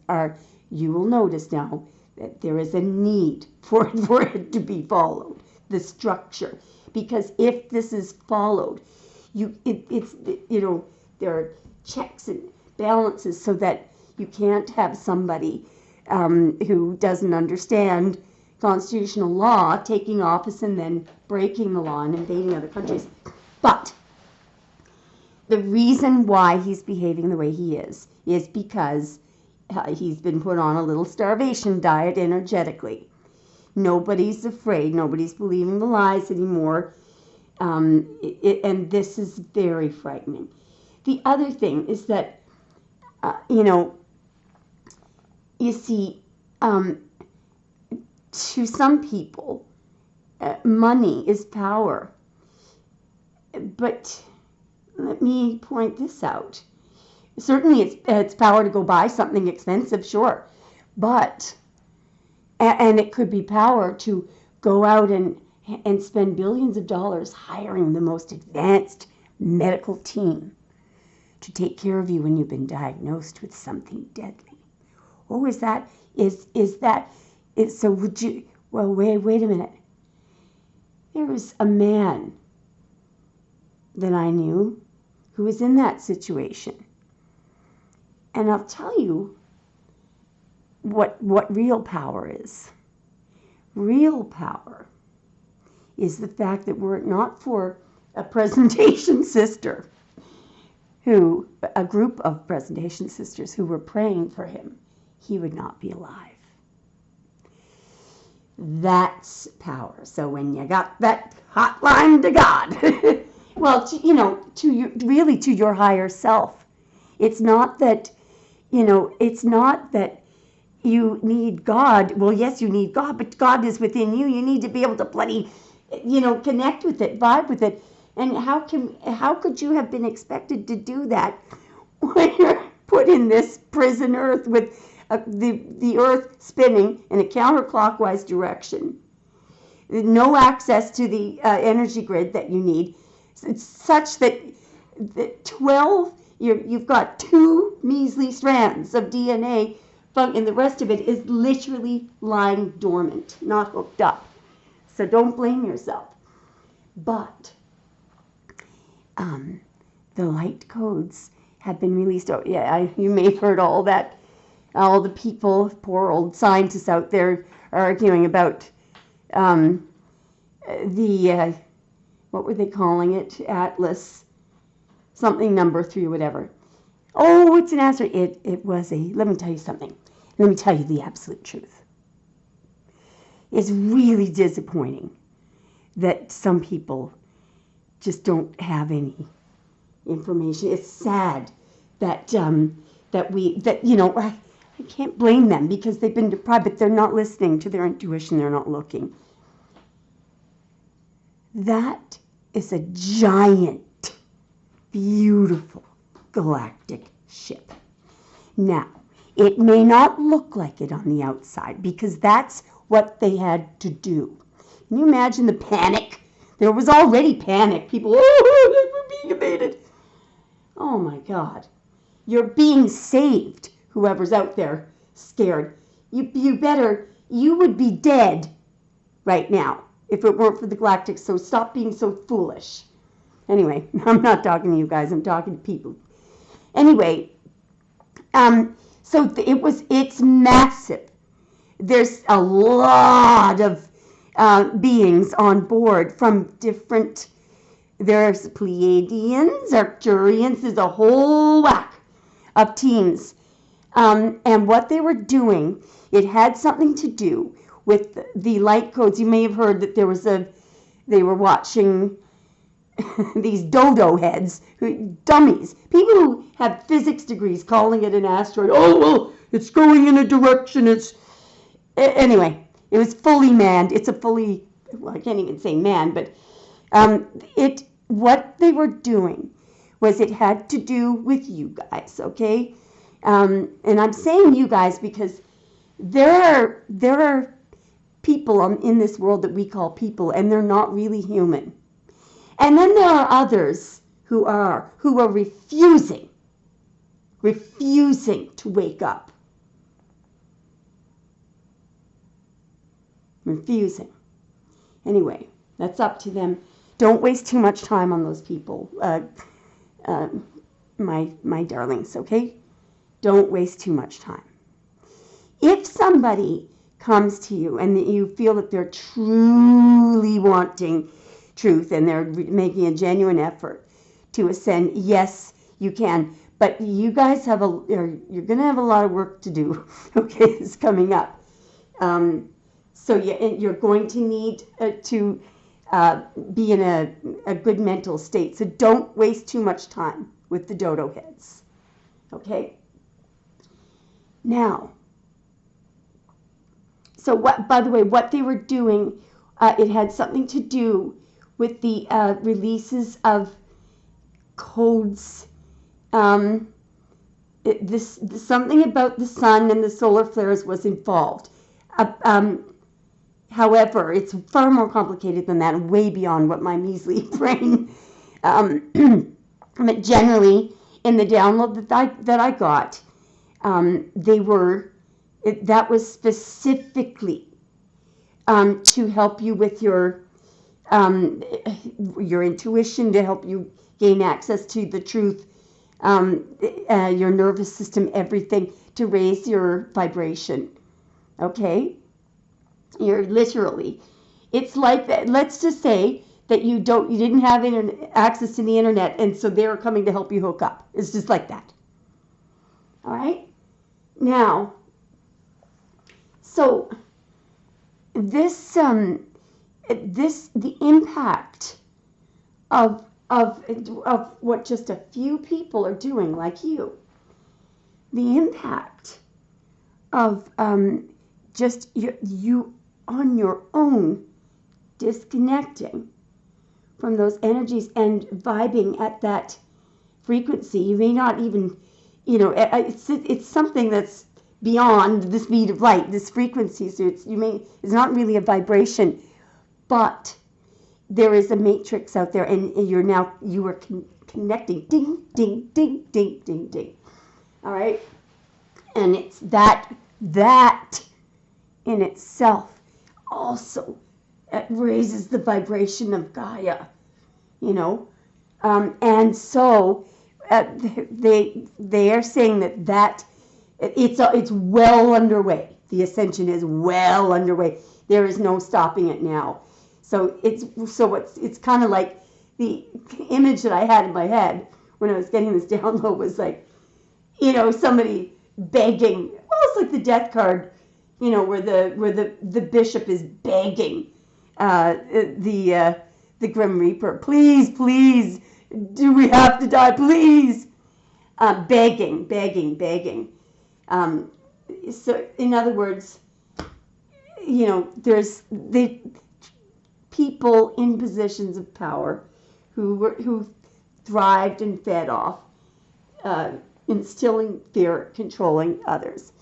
you will notice now that there is a need for it to be followed, the structure. Because if this is followed, there are checks and balances so that you can't have somebody who doesn't understand constitutional law taking office and then breaking the law and invading other countries. But the reason why he's behaving the way he is because he's been put on a little starvation diet energetically. Nobody's afraid. Nobody's believing the lies anymore. And this is very frightening. The other thing is that, you see, to some people, money is power. But let me point this out. Certainly it's power to go buy something expensive, sure. But, and it could be power to go out and spend billions of dollars hiring the most advanced medical team to take care of you when you've been diagnosed with something deadly. Oh, so would you, well, wait a minute. There was a man that I knew who was in that situation. And I'll tell you what real power is. Real power is the fact that were it not for a presentation sister, a group of presentation sisters who were praying for him, he would not be alive. That's power. So when you got that hotline to God, well, to your higher self. It's not that, it's not that you need God. Well, yes, you need God, but God is within you. You need to be able to bloody, connect with it, vibe with it. And how could you have been expected to do that when you're put in this prison earth with the earth spinning in a counterclockwise direction? No access to the energy grid that you need. It's such that 12, you've got 2 measly strands of DNA, and the rest of it is literally lying dormant, not hooked up. So don't blame yourself. But the light codes have been released. Oh, yeah, you may have heard all that. All the people, poor old scientists out there, are arguing about what were they calling it? Atlas, something number 3 or whatever. Oh, it's an answer. It was let me tell you something. Let me tell you the absolute truth. It's really disappointing that some people just don't have any information. It's sad that I can't blame them because they've been deprived, but they're not listening to their intuition. They're not looking. That is a giant, beautiful galactic ship. Now, it may not look like it on the outside because that's what they had to do. Can you imagine the panic? There was already panic. People, we're being invaded. Oh my God. You're being saved, whoever's out there scared. You would be dead right now if it weren't for the Galactics, so stop being so foolish. Anyway, I'm not talking to you guys, I'm talking to people. Anyway, so it's massive. There's a lot of beings on board from different, there's Pleiadians, Arcturians, there's a whole whack of teams. And what they were doing, it had something to do with the light codes. You may have heard that they were watching these dodo heads, dummies, people who have physics degrees calling it an asteroid. Oh, well, it's going in a direction. Anyway, it was fully manned. I can't even say manned, but what they were doing was it had to do with you guys, okay? And I'm saying you guys because there are people in this world that we call people, and they're not really human. And then there are others who are refusing to wake up. Refusing. Anyway, that's up to them. Don't waste too much time on those people, my darlings, okay? Don't waste too much time. If somebody comes to you and you feel that they're truly wanting truth and they're making a genuine effort to ascend, yes, you can. But you guys you're going to have a lot of work to do, okay, it's coming up. So you're going to need to be in a good mental state. So don't waste too much time with the dodo heads, okay? Now, so by the way, what they were doing, it had something to do with the releases of codes. Something about the sun and the solar flares was involved. However, it's far more complicated than that, and way beyond what my measly brain. But generally, in the download that I got, that was specifically to help you with your intuition, to help you gain access to the truth, your nervous system, everything, to raise your vibration. Okay? You're literally, it's like that. Let's just say that you didn't have access to the internet, and so they're coming to help you hook up. It's just like that. All right? Now, so the impact of what just a few people are doing, like you, the impact of just you on your own disconnecting from those energies and vibing at that frequency. You may not even, it's something that's beyond the speed of light, this frequency. So it's not really a vibration, but there is a matrix out there, and you are connecting, ding, ding, ding, ding, ding, ding. All right, and it's that in itself also raises the vibration of Gaia, and so they are saying that it's well underway. The ascension is well underway. There is no stopping it now. So it's kind of like the image that I had in my head when I was getting this download was like, somebody begging, almost like the death card, where the bishop is begging the Grim Reaper, please, do we have to die, please? Begging. So in other words, there's the people in positions of power who thrived and fed off instilling fear, controlling others,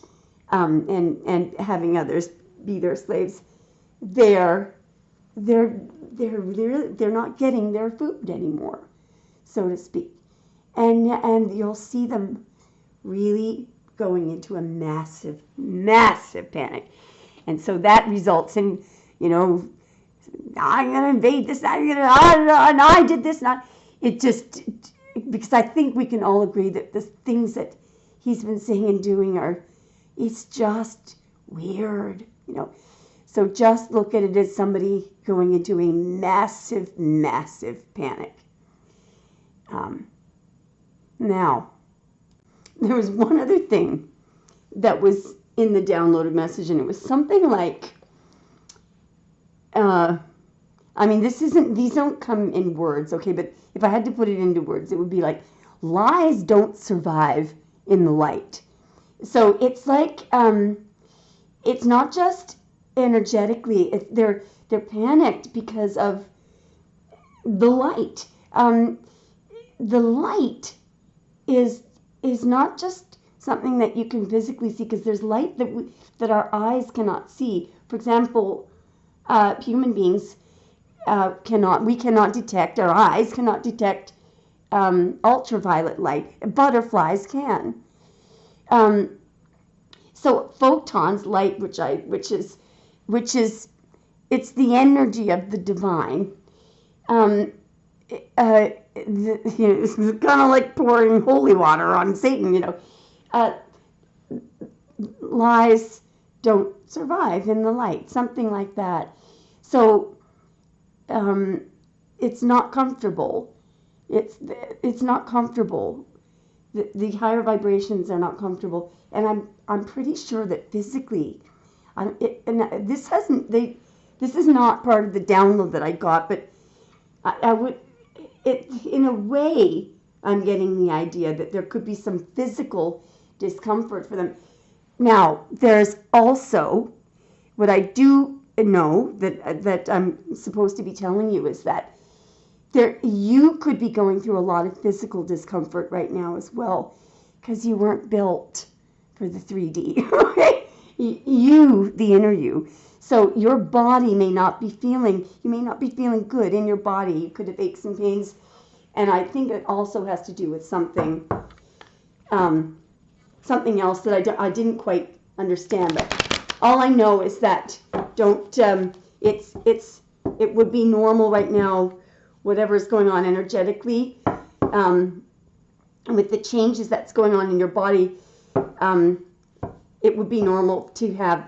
and having others be their slaves. They're not getting their food anymore, so to speak, and you'll see them really going into a massive panic, and so that results in I'm gonna invade this. And I did this. It just, because I think we can all agree that the things that he's been saying and doing it's just weird, So just look at it as somebody going into a massive panic. Now, there was one other thing that was in the downloaded message, and it was something like, these don't come in words, okay, but if I had to put it into words, it would be like, lies don't survive in the light. So it's like, it's not just energetically, they're panicked because of the light. The light is not just something that you can physically see, because there's light that our eyes cannot see. For example, human beings our eyes cannot detect ultraviolet light. Butterflies can. So photons, light, which is it's the energy of the divine. It's kind of like pouring holy water on Satan. Lies don't survive in the light, something like that. So it's not comfortable. It's not comfortable. The higher vibrations are not comfortable, and I'm pretty sure that physically, this is not part of the download that I got, but I would, in a way, I'm getting the idea that there could be some physical discomfort for them. Now, there's also what I do know that I'm supposed to be telling you is that you could be going through a lot of physical discomfort right now as well, because you weren't built for the 3D. Okay, the inner you. So your body may not be feeling good in your body. You could have aches and pains, and I think it also has to do with something else that I didn't quite understand. But all I know is that it would be normal right now, whatever is going on energetically, with the changes that's going on in your body, it would be normal to have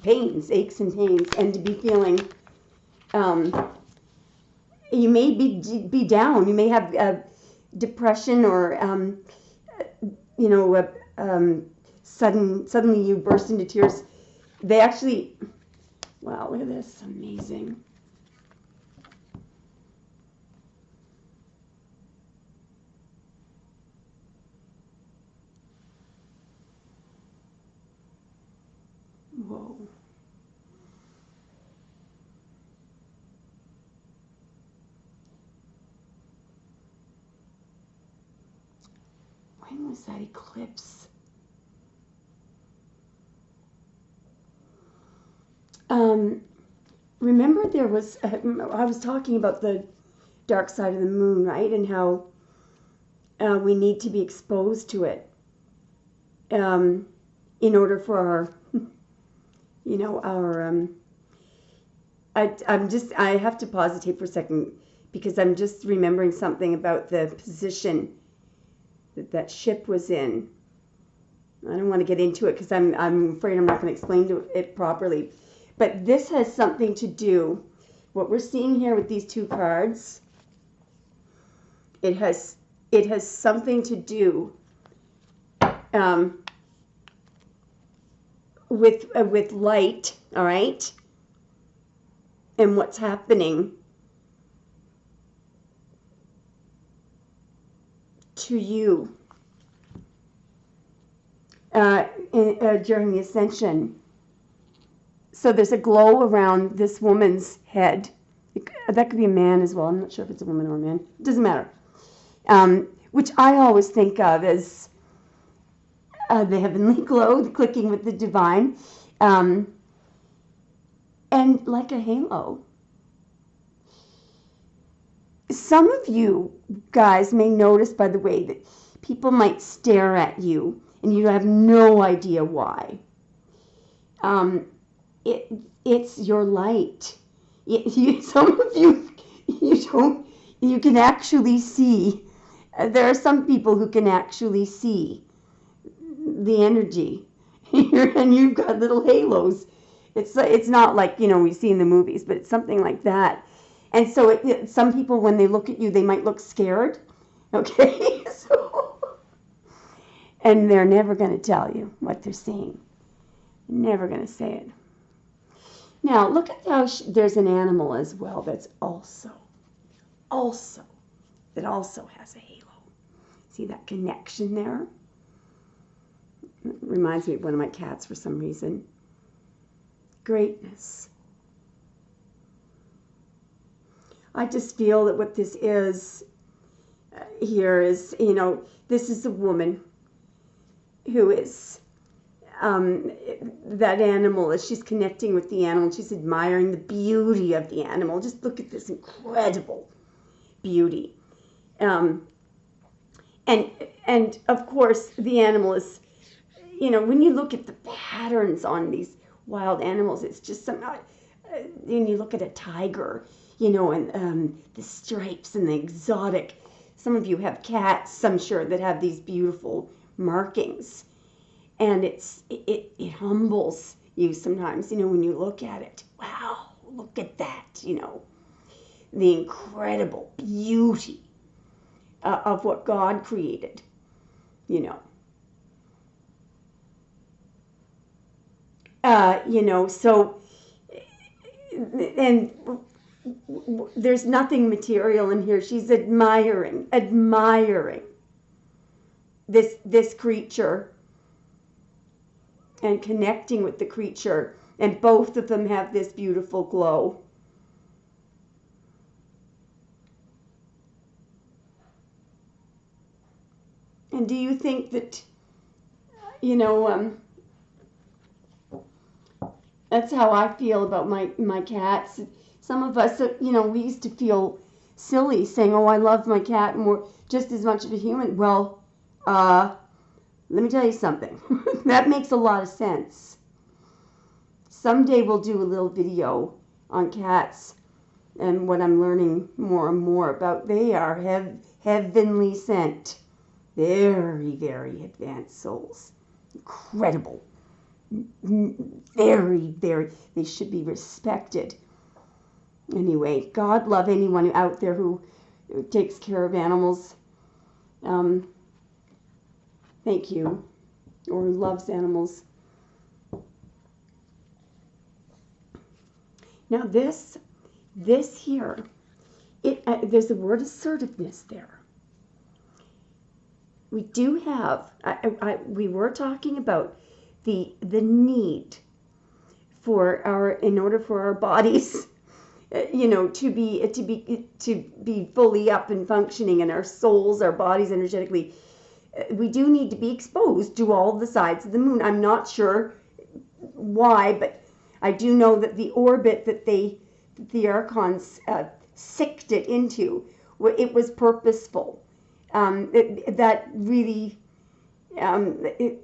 pains, aches and pains, and to be feeling, you may be down. You may have depression or, suddenly you burst into tears. They actually, wow, look at this, amazing. Whoa. When was that eclipse? Remember there was, I was talking about the dark side of the moon, right? And how we need to be exposed to it in order for our, I have to pause the tape for a second because I'm just remembering something about the position that ship was in. I don't want to get into it because I'm afraid I'm not going to explain it properly. But this has something to do, what we're seeing here with these two cards, it has something to do with light, all right, and what's happening to you during the ascension. So there's a glow around this woman's head. That could be a man as well. I'm not sure if it's a woman or a man. It doesn't matter. Which I always think of as the heavenly glow, clicking with the divine, and like a halo. Some of you guys may notice, by the way, that people might stare at you and you have no idea why. It's your light. Some of you, you can actually see. There are some people who can actually see the energy, and you've got little halos. It's not like, we see in the movies, but it's something like that. And so some people, when they look at you, they might look scared, okay? And they're never going to tell you what they're seeing. Never going to say it. Now, look at how there's an animal as well that's also has a halo. See that connection there? It reminds me of one of my cats for some reason. Greatness. I just feel that what this is here is, this is a woman who is that animal, as she's connecting with the animal, she's admiring the beauty of the animal. Just look at this incredible beauty. And of course, the animal is, when you look at the patterns on these wild animals, it's just when you look at a tiger, and the stripes and the exotic. Some of you have cats, I'm sure, that have these beautiful markings. And it humbles you sometimes, when you look at it. Wow, look at that, the incredible beauty of what God created, so, and there's nothing material in here. She's admiring this creature and connecting with the creature, and both of them have this beautiful glow. And do you think that, that's how I feel about my cats. Some of us, we used to feel silly saying, oh, I love my cat more, just as much as a human. Well, let me tell you something. That makes a lot of sense. Someday we'll do a little video on cats and what I'm learning more and more about. They are heavenly sent. Very, very advanced souls. Incredible. Very, very, they should be respected. Anyway, God love anyone out there who takes care of animals. Thank you. Or who loves animals. Now this here, there's the word assertiveness there. We do have, we were talking about the need in order for our bodies, to be fully up and functioning, and our souls, our bodies energetically, we do need to be exposed to all the sides of the moon. I'm not sure why, but I do know that the orbit that the archons sicked it into, it was purposeful. That really it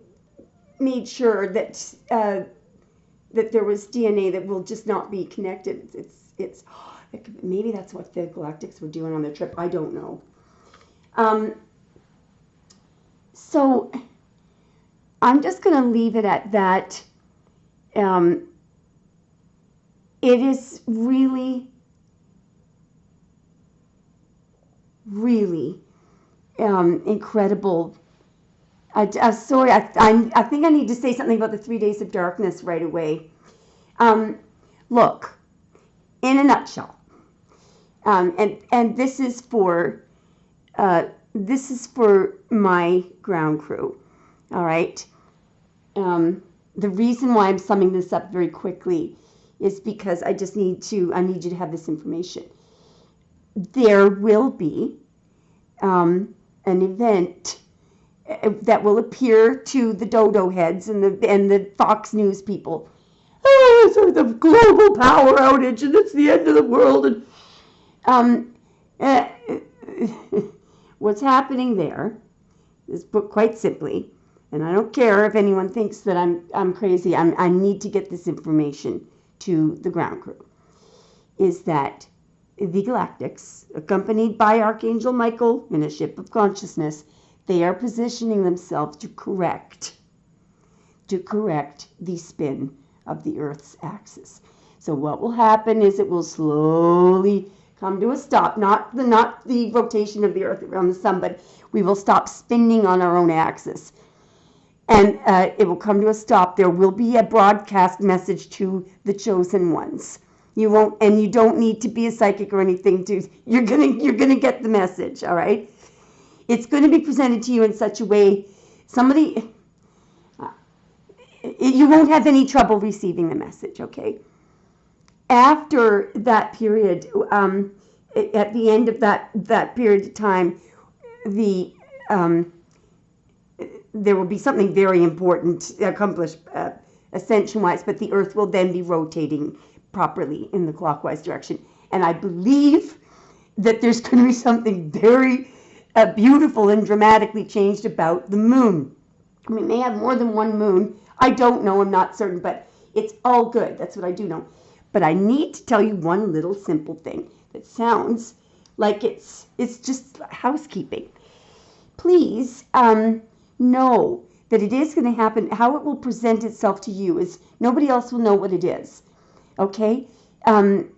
made sure that there was DNA that will just not be connected. Maybe that's what the Galactics were doing on their trip. I don't know. So I'm just going to leave it at that. It is really, really incredible. Sorry, I think I need to say something about the 3 days of darkness right away. Look, in a nutshell, and this is for my ground crew. All right. The reason why I'm summing this up very quickly is because I need you to have this information. There will be an event that will appear to the dodo heads and the Fox News people. Oh, it's the global power outage, and it's the end of the world. And what's happening there is, put quite simply, and I don't care if anyone thinks that I'm crazy. I need to get this information to the ground crew. Is that the Galactics, accompanied by Archangel Michael in a ship of consciousness, they are positioning themselves to correct the spin of the Earth's axis. So what will happen is it will slowly come to a stop, not the rotation of the Earth around the sun, but we will stop spinning on our own axis. And it will come to a stop. There will be a broadcast message to the chosen ones. You won't, and you don't need to be a psychic or anything you're gonna get the message, all right? It's going to be presented to you in such a way, you won't have any trouble receiving the message, okay? After that period, at the end of that period of time, there will be something very important accomplished ascension-wise, but the Earth will then be rotating properly in the clockwise direction. And I believe that there's going to be something very beautiful and dramatically changed about the moon. We may have more than one moon. I don't know. I'm not certain, but it's all good. That's what I do know. But I need to tell you one little simple thing that sounds like it's just housekeeping. Please know that it is going to happen. How it will present itself to you is nobody else will know what it is. Okay? And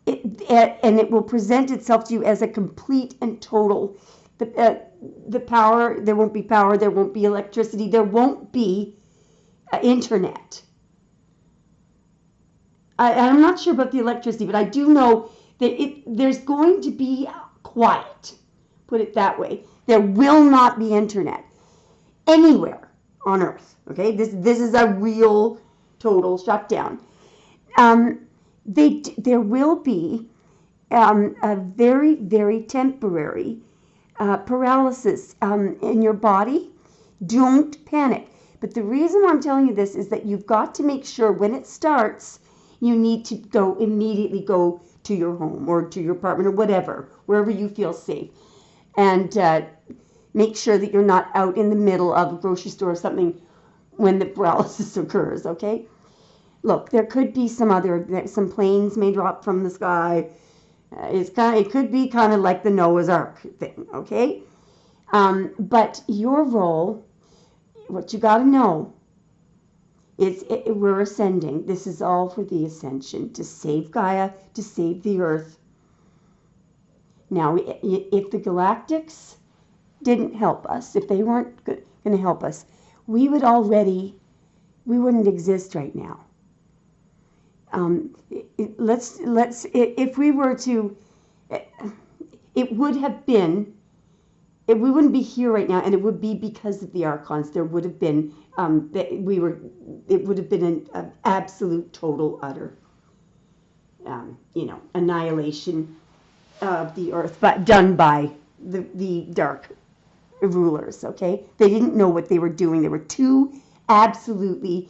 it will present itself to you as a complete and total. The power, there won't be power, there won't be electricity, there won't be internet. I'm not sure about the electricity, but I do know that there's going to be quiet, put it that way. There will not be internet anywhere on Earth, okay? This is a real total shutdown. There will be a very, very temporary paralysis in your body. Don't panic. But the reason I'm telling you this is that you've got to make sure when it starts, you need to immediately go to your home or to your apartment or whatever, wherever you feel safe. And make sure that you're not out in the middle of a grocery store or something when the paralysis occurs, okay? Look, there could be some planes may drop from the sky. It could be kind of like the Noah's Ark thing, okay? But your role, what you got to know, is we're ascending. This is all for the ascension, to save Gaia, to save the Earth. Now, if the Galactics didn't help us, if they weren't going to help us, we wouldn't exist right now. If we were to, it would have been, we wouldn't be here right now, and it would be because of the Archons. There would have been, it would have been an absolute, total, utter, annihilation of the Earth, but done by the dark rulers, okay? They didn't know what they were doing. There were two absolutely,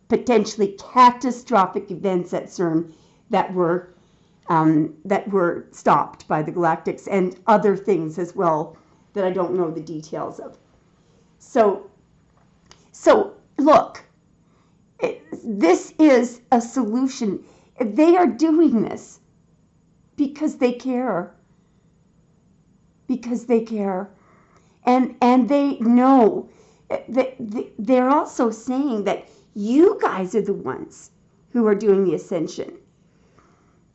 potentially catastrophic events at CERN that were stopped by the Galactics, and other things as well that I don't know the details of. So look, this is a solution. They are doing this because they care. Because they care. And they know that they're also saying that you guys are the ones who are doing the ascension.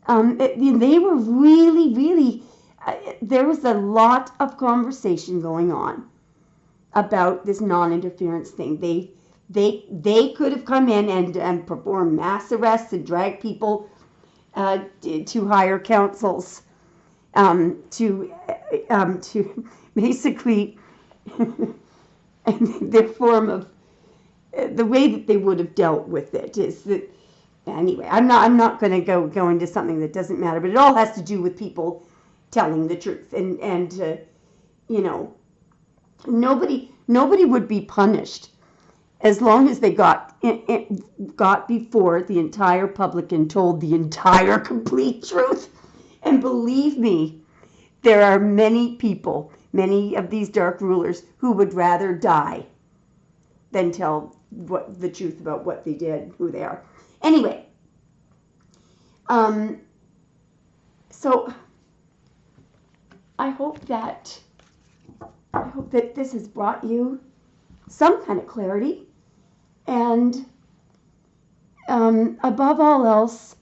They were really, there was a lot of conversation going on about this non-interference thing. They could have come in and performed mass arrests and drag people to higher councils to basically and their form of the way that they would have dealt with it is that, anyway, I'm not going to go into something that doesn't matter, but it all has to do with people telling the truth, and nobody would be punished as long as they got before the entire public and told the entire complete truth. And believe me, there are many people, many of these dark rulers, who would rather die than tell the truth about what they did, who they are. Anyway, so I hope that this has brought you some kind of clarity, and above all else,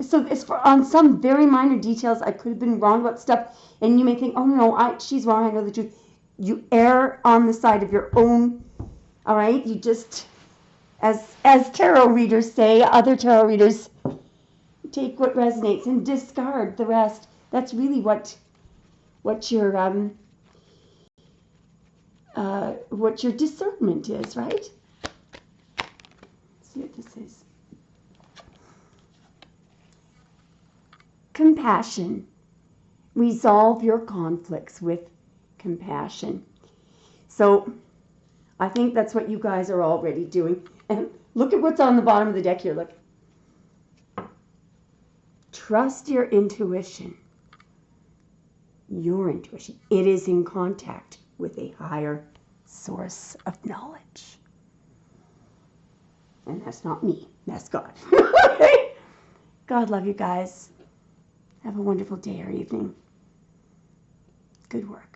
so it's on some very minor details. I could have been wrong about stuff, and you may think, oh no, she's wrong, I know the truth. You err on the side of your own. All right, you just, as tarot readers say, other tarot readers, take what resonates and discard the rest. That's really what your discernment is, right? Let's see what this is. Compassion. Resolve your conflicts with compassion. So I think that's what you guys are already doing. And look at what's on the bottom of the deck here. Look. Trust your intuition. Your intuition. It is in contact with a higher source of knowledge. And that's not me. That's God. God love you guys. Have a wonderful day or evening. Good work.